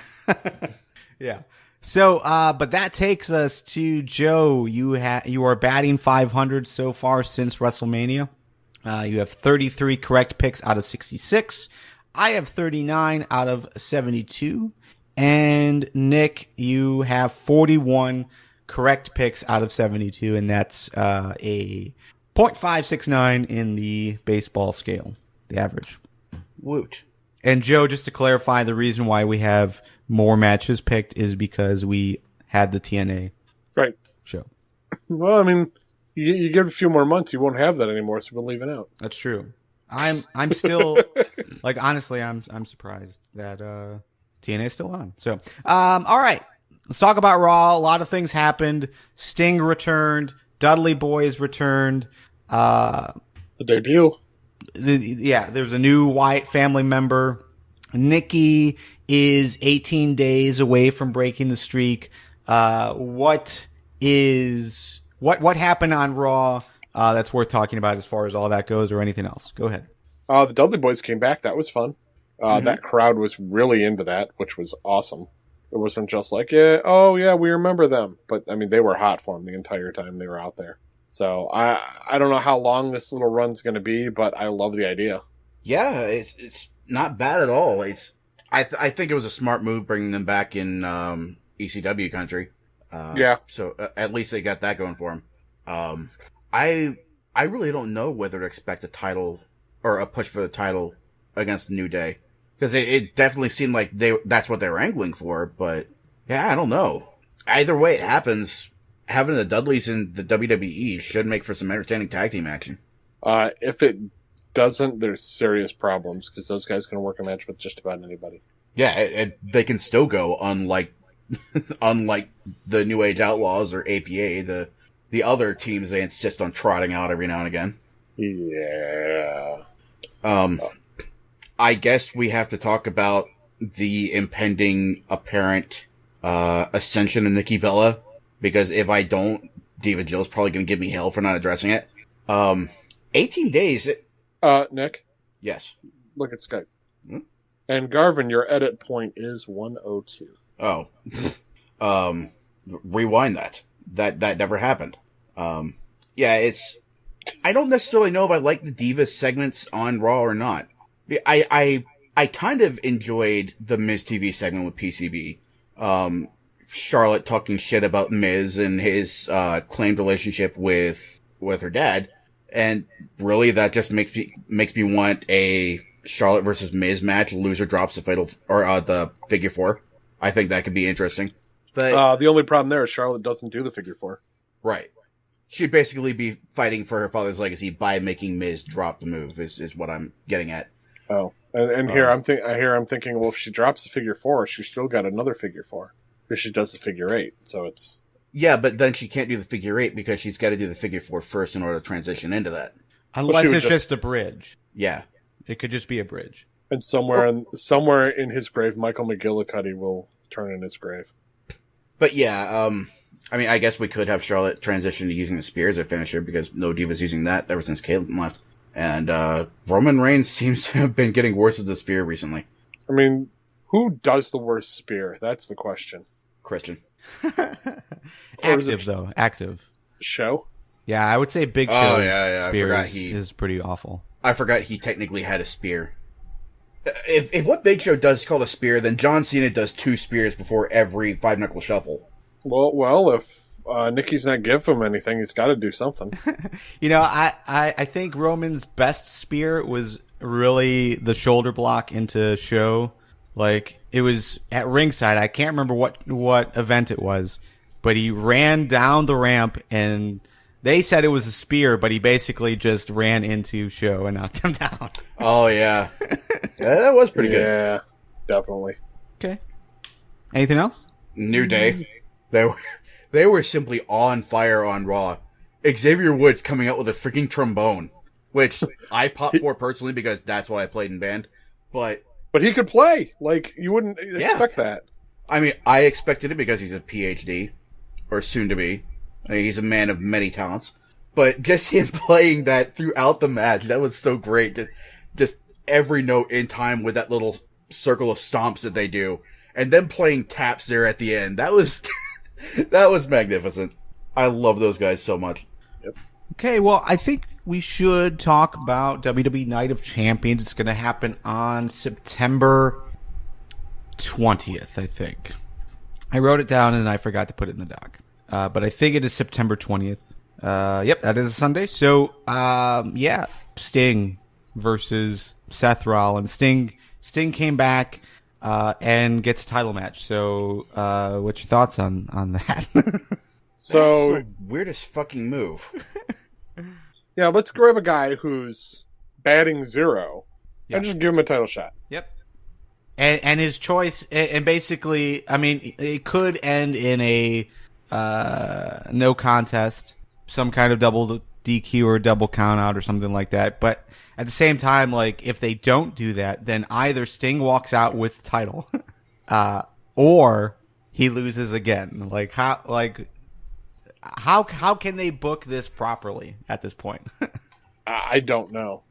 Yeah. So, but that takes us to Joe. You are batting 500 so far since WrestleMania. You have 33 correct picks out of 66. I have 39 out of 72. And Nick, you have 41 correct picks out of 72, and that's a .569 in the baseball scale, the average. Woot. And Joe, just to clarify, the reason why we have more matches picked is because we had the TNA right show. Well, I mean, you give a few more months, you won't have that anymore, so we're leaving out. That's true. I'm still like honestly, I'm surprised that TNA is still on. So, all right, let's talk about Raw. A lot of things happened. Sting returned. Dudley Boys returned. The debut. There's a new Wyatt family member. Nikki is 18 days away from breaking the streak. What happened on Raw that's worth talking about as far as all that goes, or anything else? Go ahead. The Dudley Boys came back. That was fun. That crowd was really into that, which was awesome. It wasn't just like, we remember them. But, I mean, they were hot for them the entire time they were out there. So, I don't know how long this little run's going to be, but I love the idea. Yeah, it's not bad at all. I think it was a smart move bringing them back in ECW country. So at least they got that going for them. I really don't know whether to expect a title or a push for the title against the New Day, because it definitely seemed like that's what they were angling for. But yeah, I don't know. Either way it happens, having the Dudleys in the WWE should make for some entertaining tag team action. If it doesn't, there's serious problems, because those guys can work a match with just about anybody. Yeah, they can still go, unlike the New Age Outlaws or APA, the other teams they insist on trotting out every now and again. Yeah. I guess we have to talk about the impending apparent ascension of Nikki Bella, because if I don't, Diva Jill's probably going to give me hell for not addressing it. 18 days. Nick? Yes. Look at Skype. Hmm? And Garvin, your edit point is 102. Oh. Rewind that. That never happened. I don't necessarily know if I like the Divas segments on Raw or not. I kind of enjoyed the Miz TV segment with PCB. Charlotte talking shit about Miz and his claimed relationship with her dad, and really that just makes me want a Charlotte versus Miz match. Loser drops the fatal or the figure four. I think that could be interesting. But the only problem there is Charlotte doesn't do the figure four. Right. She'd basically be fighting for her father's legacy by making Miz drop the move. Is what I'm getting at. Oh, and here I'm thinking, well, if she drops the figure four, she's still got another figure four because she does the figure eight. So it's but then she can't do the figure eight because she's got to do the figure four first in order to transition into that. Unless it's just a bridge. Yeah, it could just be a bridge. And somewhere in his grave, Michael McGillicuddy will turn in his grave. But yeah, I mean, I guess we could have Charlotte transition to using the spear as a finisher because no Diva's using that ever since Caitlyn left. And Roman Reigns seems to have been getting worse with the spear recently. I mean, who does the worst spear? That's the question. Christian. Active. Show? Yeah, I would say Big Show's spear is pretty awful. I forgot he technically had a spear. If what Big Show does is called a spear, then John Cena does 2 spears before every 5-knuckle shuffle. Well, if Nikki's not giving him anything, he's got to do something. I think Roman's best spear was really the shoulder block into Show. Like, it was at ringside. I can't remember what event it was, but he ran down the ramp, and they said it was a spear, but he basically just ran into Show and knocked him down. Oh, yeah. That was pretty good. Yeah, definitely. Okay. Anything else? New Day. They were simply on fire on Raw. Xavier Woods coming out with a freaking trombone, which I popped for personally because that's what I played in band. But he could play. Like, you wouldn't expect that. I mean, I expected it because he's a PhD, or soon to be. I mean, he's a man of many talents. But just him playing that throughout the match, that was so great. Just every note in time with that little circle of stomps that they do. And then playing taps there at the end. That was that was magnificent. I love those guys so much. Yep. Okay, well, I think we should talk about WWE Night of Champions. It's going to happen on September 20th, I think. I wrote it down and I forgot to put it in the doc. But I think it is September 20th. Yep, that is a Sunday. So, Sting versus Seth Rollins. Sting came back and gets a title match. So, what's your thoughts on that? So That's the weirdest fucking move. yeah, let's grab a guy who's batting 0 Yeah. and just give him a title shot. Yep. And his choice, and basically, I mean, it could end in a no contest, some kind of double DQ or double count out or something like that. But at the same time, like, if they don't do that, then either Sting walks out with the title, or he loses again. Like, how can they book this properly at this point? I don't know.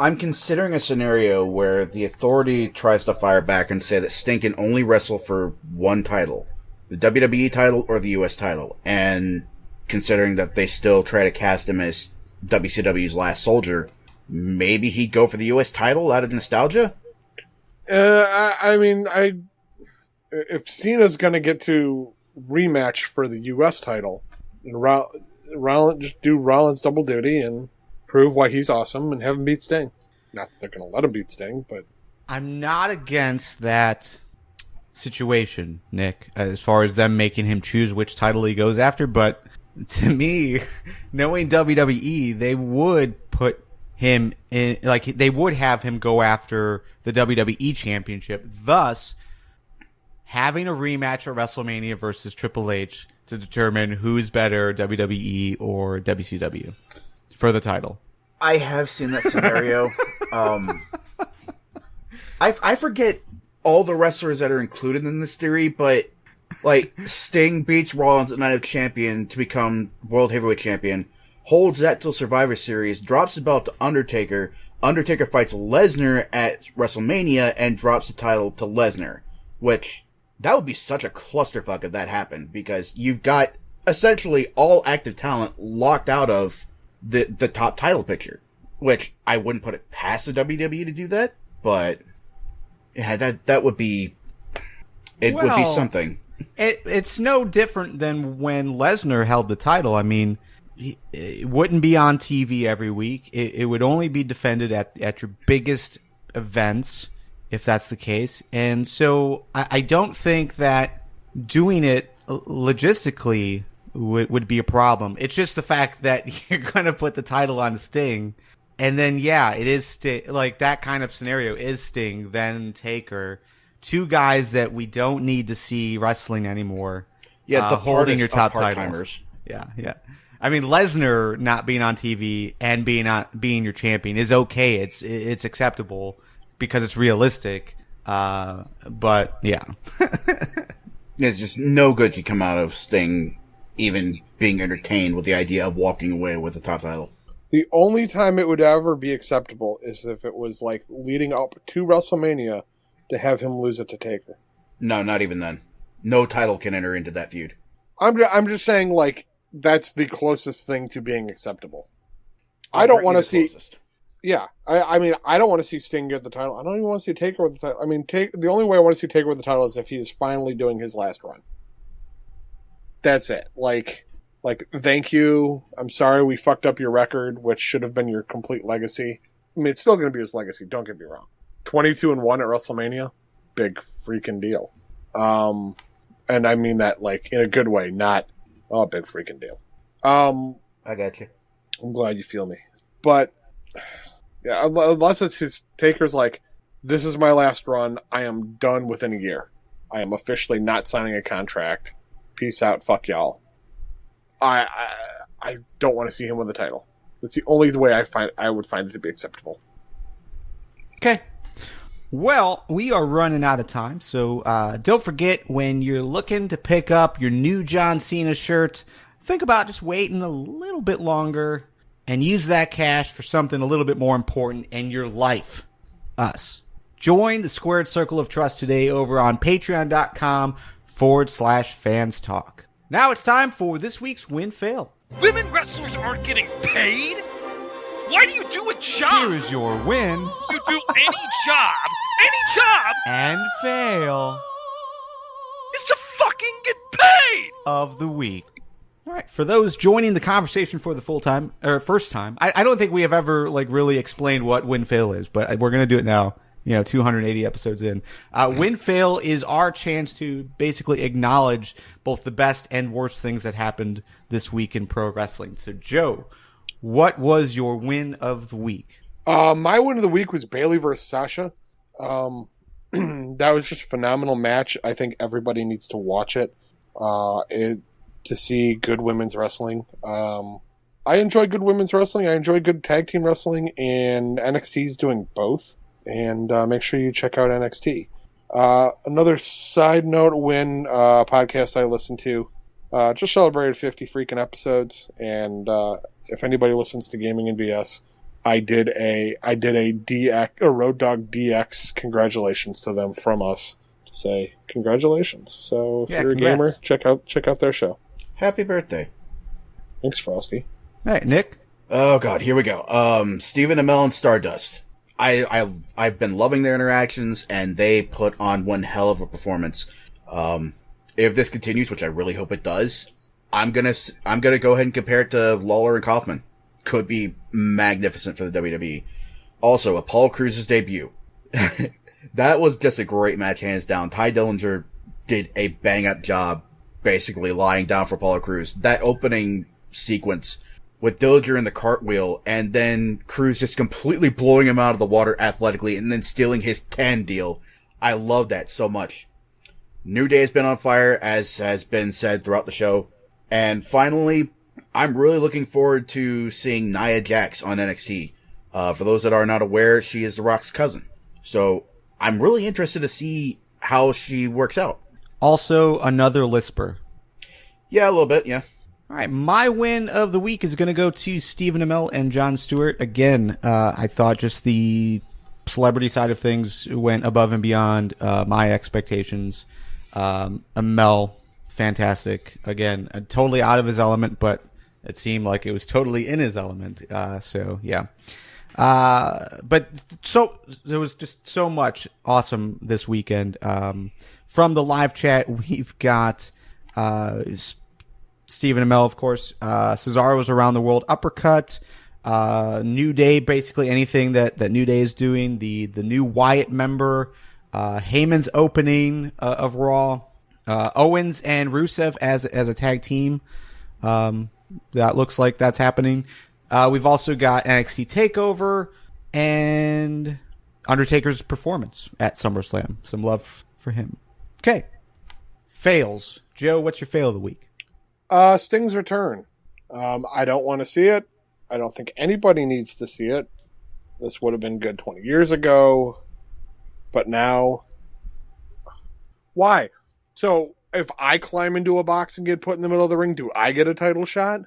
I'm considering a scenario where the Authority tries to fire back and say that Sting can only wrestle for one title, the WWE title or the US title, and considering that they still try to cast him as WCW's last soldier, maybe he'd go for the US title out of nostalgia? I mean, if Cena's going to get to rematch for the US title, just do Rollins double duty and prove why he's awesome and have him beat Sting. Not that they're going to let him beat Sting, but I'm not against that situation, Nick, as far as them making him choose which title he goes after. But to me, knowing WWE, they would put him in, like, they would have him go after the WWE Championship, thus having a rematch at WrestleMania versus Triple H to determine who's better, WWE or WCW, for the title. I have seen that scenario. I forget all the wrestlers that are included in this theory, but like Sting beats Rollins at Night of Champion to become World Heavyweight Champion, holds that till Survivor Series, drops the belt to Undertaker. Undertaker fights Lesnar at WrestleMania and drops the title to Lesnar, which that would be such a clusterfuck if that happened, because you've got essentially all active talent locked out of the top title picture, which I wouldn't put it past the WWE to do that, but yeah, that would be, it would be something. It's no different than when Lesnar held the title. I mean, it wouldn't be on TV every week. It would only be defended at your biggest events, if that's the case. And so I don't think that doing it logistically would be a problem. It's just the fact that you're going to put the title on Sting, and then, yeah, it is Sting. Like, that kind of scenario is Sting, then Taker. Two guys that we don't need to see wrestling anymore. Yeah, the holding your top title. Part-timers. Yeah. I mean, Lesnar not being on TV and being your champion is okay. It's acceptable because it's realistic. But yeah. There's just no good could come out of Sting even being entertained with the idea of walking away with the top title. the only time it would ever be acceptable is if it was like leading up to WrestleMania to have him lose it to Taker. No, not even then. No title can enter into that feud. I'm just saying, like, that's the closest thing to being acceptable. I don't want to see... Closest. Yeah, I mean, I don't want to see Sting get the title. I don't even want to see Taker with the title. I mean, the only way I want to see Taker with the title is if he is finally doing his last run. That's it. Like, thank you. I'm sorry we fucked up your record, which should have been your complete legacy. I mean, it's still going to be his legacy. Don't get me wrong. 22-1 at WrestleMania, big freaking deal. And I mean that like in a good way, not big freaking deal. I got you. I'm glad you feel me, but yeah, unless it's his Taker's like, this is my last run. I am done within a year. I am officially not signing a contract. Peace out. Fuck y'all. I don't want to see him win the title. That's the only way I would find it to be acceptable. Okay. Well, we are running out of time, so don't forget, when you're looking to pick up your new John Cena shirt, think about just waiting a little bit longer and use that cash for something a little bit more important in your life. Us. Join the Squared Circle of Trust today over on patreon.com/fans talk. Now it's time for this week's Win Fail. Women wrestlers aren't getting paid? Why do you do a job? Here is your win. You do any job and fail is to fucking get paid of the week. All right, for those joining the conversation for the first time, I don't think we have ever like really explained what win fail is, but we're gonna do it now. 280 episodes in. Win Fail is our chance to basically acknowledge both the best and worst things that happened this week in pro wrestling. So, Joe, what was your win of the week? My win of the week was Bayley versus Sasha. That was just a phenomenal match. I think everybody needs to watch it, to see good women's wrestling. I enjoy good women's wrestling. I enjoy good tag team wrestling, and NXT is doing both. And make sure you check out NXT. Another side note, when podcast I listened to just celebrated 50 freaking episodes, and if anybody listens to Gaming and BS, I did a Road Dogg DX. Congratulations to them from us to say congratulations. So if you're congrats. a gamer, check out their show. Happy birthday. Thanks, Frosty. All right, Nick. Oh God, here we go. Stephen Amell and Stardust. I've been loving their interactions, and they put on one hell of a performance. If this continues, which I really hope it does, I'm gonna go ahead and compare it to Lawler and Kaufman. Could be magnificent for the WWE. Also, Apollo Crews' debut. That was just a great match, hands down. Ty Dillinger did a bang-up job, basically lying down for Apollo Crews. That opening sequence with Dillinger in the cartwheel, and then Crews just completely blowing him out of the water athletically, and then stealing his tan deal. I love that so much. New Day has been on fire, as has been said throughout the show. And finally, I'm really looking forward to seeing Nia Jax on NXT. For those that are not aware, she is The Rock's cousin. So I'm really interested to see how she works out. Also, another Lisper. Yeah, a little bit, yeah. All right, my win of the week is going to go to Stephen Amell and Jon Stewart. Again, I thought just the celebrity side of things went above and beyond my expectations. Amell, fantastic. Again, totally out of his element, but it seemed like it was totally in his element. So, yeah. But there was just so much awesome this weekend. From the live chat, we've got Stephen Amell, of course. Cesaro's Around the World Uppercut. New Day, basically anything that New Day is doing. The new Wyatt member. Heyman's opening of Raw. Owens and Rusev as a tag team. That looks like that's happening. We've also got NXT TakeOver and Undertaker's performance at SummerSlam. Some love for him. Okay. Fails. Joe, what's your fail of the week? Sting's return. I don't want to see it. I don't think anybody needs to see it. This would have been good 20 years ago. But now... Why? So, if I climb into a box and get put in the middle of the ring, do I get a title shot?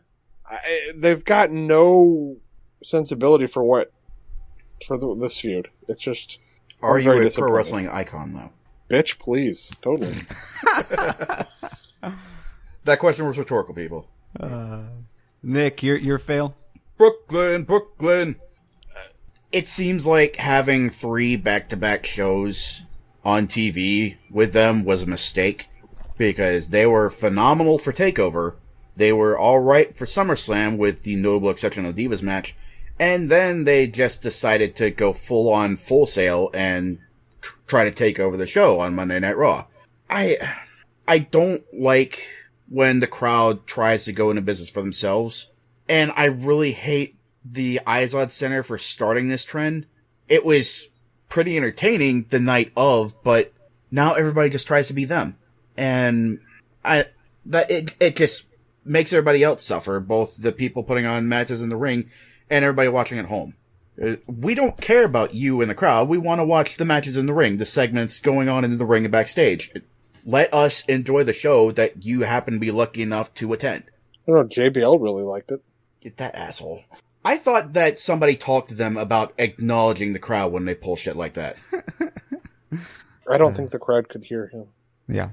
They've got no sensibility for this feud. It's just... Are you a pro wrestling icon, though? Bitch, please. Totally. That question was rhetorical, people. Nick, your fail? Brooklyn. It seems like having 3 back-to-back shows on TV with them was a mistake, because they were phenomenal for TakeOver. They were alright for SummerSlam, with the notable exception of the Divas match, and then they just decided to go full-on Full Sail and try to take over the show on Monday Night Raw. I don't like when the crowd tries to go into business for themselves, and I really hate the Izod Center for starting this trend. It was pretty entertaining the night of, but now everybody just tries to be them. And it just makes everybody else suffer, both the people putting on matches in the ring and everybody watching at home. We don't care about you in the crowd. We want to watch the matches in the ring, the segments going on in the ring and backstage. Let us enjoy the show that you happen to be lucky enough to attend. I don't know, JBL really liked it. Get that asshole. I thought that somebody talked to them about acknowledging the crowd when they pull shit like that. I don't think the crowd could hear him. Yeah.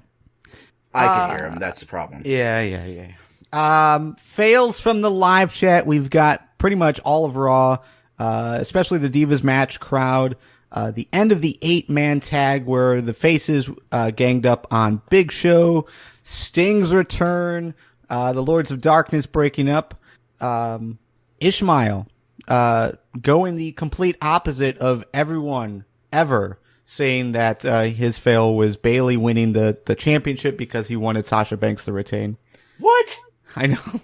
I could hear him. That's the problem. Yeah. Fails from the live chat. We've got pretty much all of Raw, especially the Divas match crowd. The end of the 8-man tag where the faces ganged up on Big Show. Sting's return. The Lords of Darkness breaking up. Ishmael going the complete opposite of everyone ever saying that his fail was Bayley winning the championship because he wanted Sasha Banks to retain. What? I know.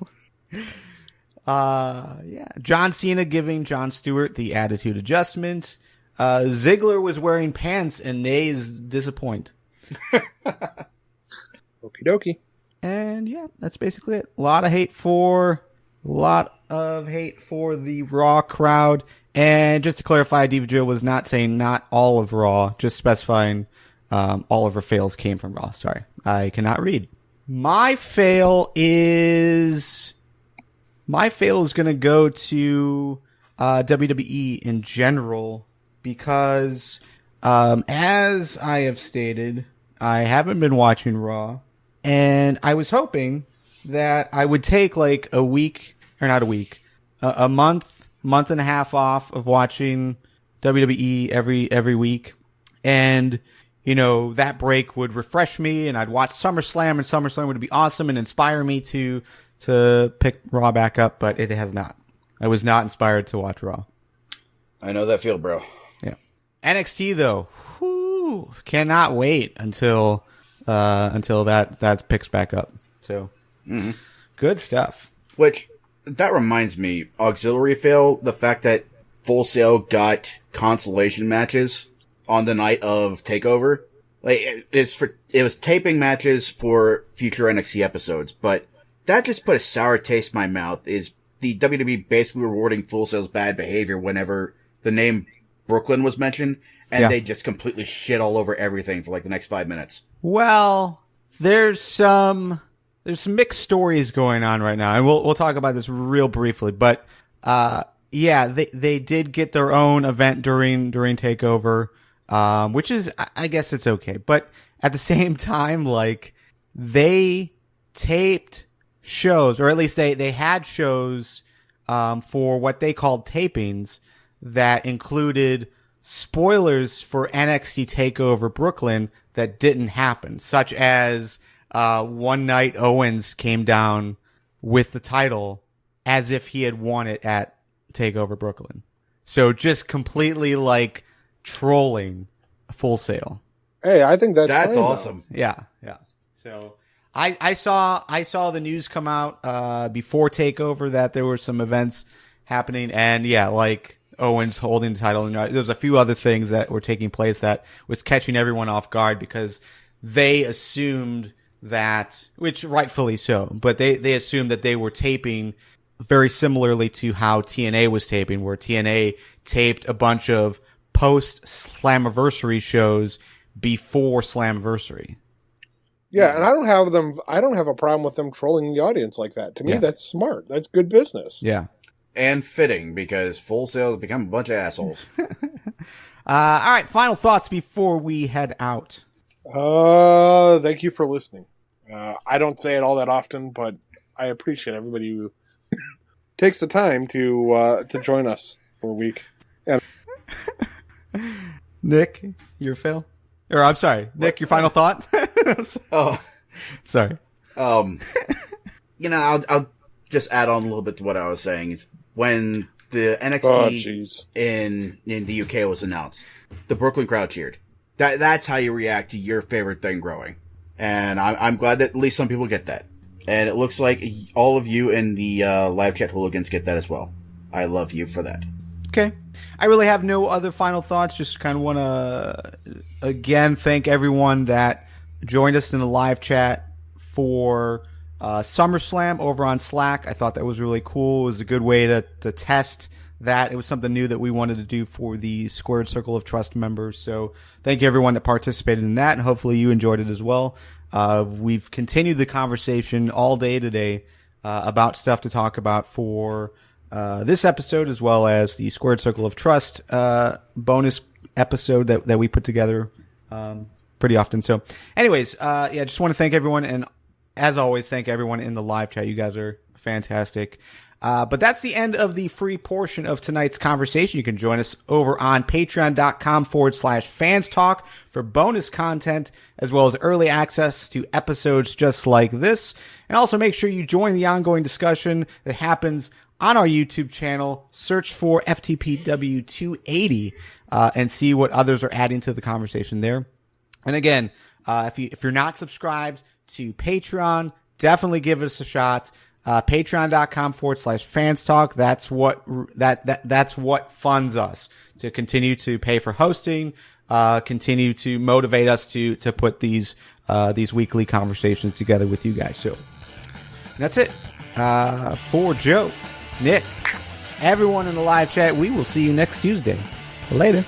Yeah. John Cena giving Jon Stewart the attitude adjustment. Ziggler was wearing pants and nays disappoint. Okie dokie. And yeah, that's basically it. A lot of hate for the Raw crowd. And just to clarify, Diva Joe was not saying not all of Raw, just specifying all of her fails came from Raw. Sorry, I cannot read. My fail is going to go to WWE in general because, as I have stated, I haven't been watching Raw, and I was hoping that I would take like a month and a half off of watching WWE every week, and that break would refresh me, and I'd watch SummerSlam, and SummerSlam would be awesome and inspire me to pick Raw back up, but it has not. I was not inspired to watch Raw. I know that feel, bro. Yeah. NXT though, cannot wait until that picks back up. So, Good stuff. Which, that reminds me, auxiliary fail, the fact that Full Sail got consolation matches on the night of TakeOver. Like, it was taping matches for future NXT episodes, but that just put a sour taste in my mouth, is the WWE basically rewarding Full Sail's bad behavior whenever the name Brooklyn was mentioned, and they just completely shit all over everything for like the next 5 minutes. Well, there's some mixed stories going on right now, and we'll talk about this real briefly. But they did get their own event during TakeOver, which is, I guess it's okay. But at the same time, like, they taped shows, or at least they had shows for what they called tapings that included spoilers for NXT TakeOver Brooklyn that didn't happen, such as one night Owens came down with the title as if he had won it at TakeOver Brooklyn. So just completely like trolling Full Sail. Hey, I think that's fine, awesome. though. Yeah. So I saw the news come out before TakeOver that there were some events happening, and like Owens holding the title, and there's a few other things that were taking place that was catching everyone off guard because they assumed that, which rightfully so, but they assumed that they were taping very similarly to how TNA was taping, where TNA taped a bunch of post Slammiversary shows before Slammiversary. Yeah, and I don't have a problem with them trolling the audience like that. To me, that's smart. That's good business. Yeah. And fitting, because Full Sail has become a bunch of assholes. All right, final thoughts before we head out. Thank you for listening. I don't say it all that often, but I appreciate everybody who takes the time to join us for a week. And Nick, your fail? Or I'm sorry, Nick, your final thought? Oh, sorry. I'll just add on a little bit to what I was saying. When the NXT in the UK was announced, the Brooklyn crowd cheered. That's how you react to your favorite thing growing. And I'm glad that at least some people get that. And it looks like all of you in the live chat hooligans get that as well. I love you for that. Okay. I really have no other final thoughts. Just kind of want to, again, thank everyone that joined us in the live chat for SummerSlam over on Slack. I thought that was really cool. It was a good way to test that. It was something new that we wanted to do for the Squared Circle of Trust members. So thank you everyone that participated in that, and hopefully you enjoyed it as well. We've continued the conversation all day today about stuff to talk about for this episode, as well as the Squared Circle of Trust bonus episode that we put together pretty often. So anyways, just want to thank everyone, and as always, thank everyone in the live chat. You guys are fantastic. But that's the end of the free portion of tonight's conversation. You can join us over on patreon.com/fans talk for bonus content, as well as early access to episodes just like this. And also make sure you join the ongoing discussion that happens on our YouTube channel. Search for FTPW280 and see what others are adding to the conversation there. And again, if you're not subscribed to Patreon, definitely give us a shot. Patreon.com/fans talk. That's what funds us to continue to pay for hosting, continue to motivate us to put these weekly conversations together with you guys. So that's it. For Joe, Nick, everyone in the live chat, we will see you next Tuesday. Later.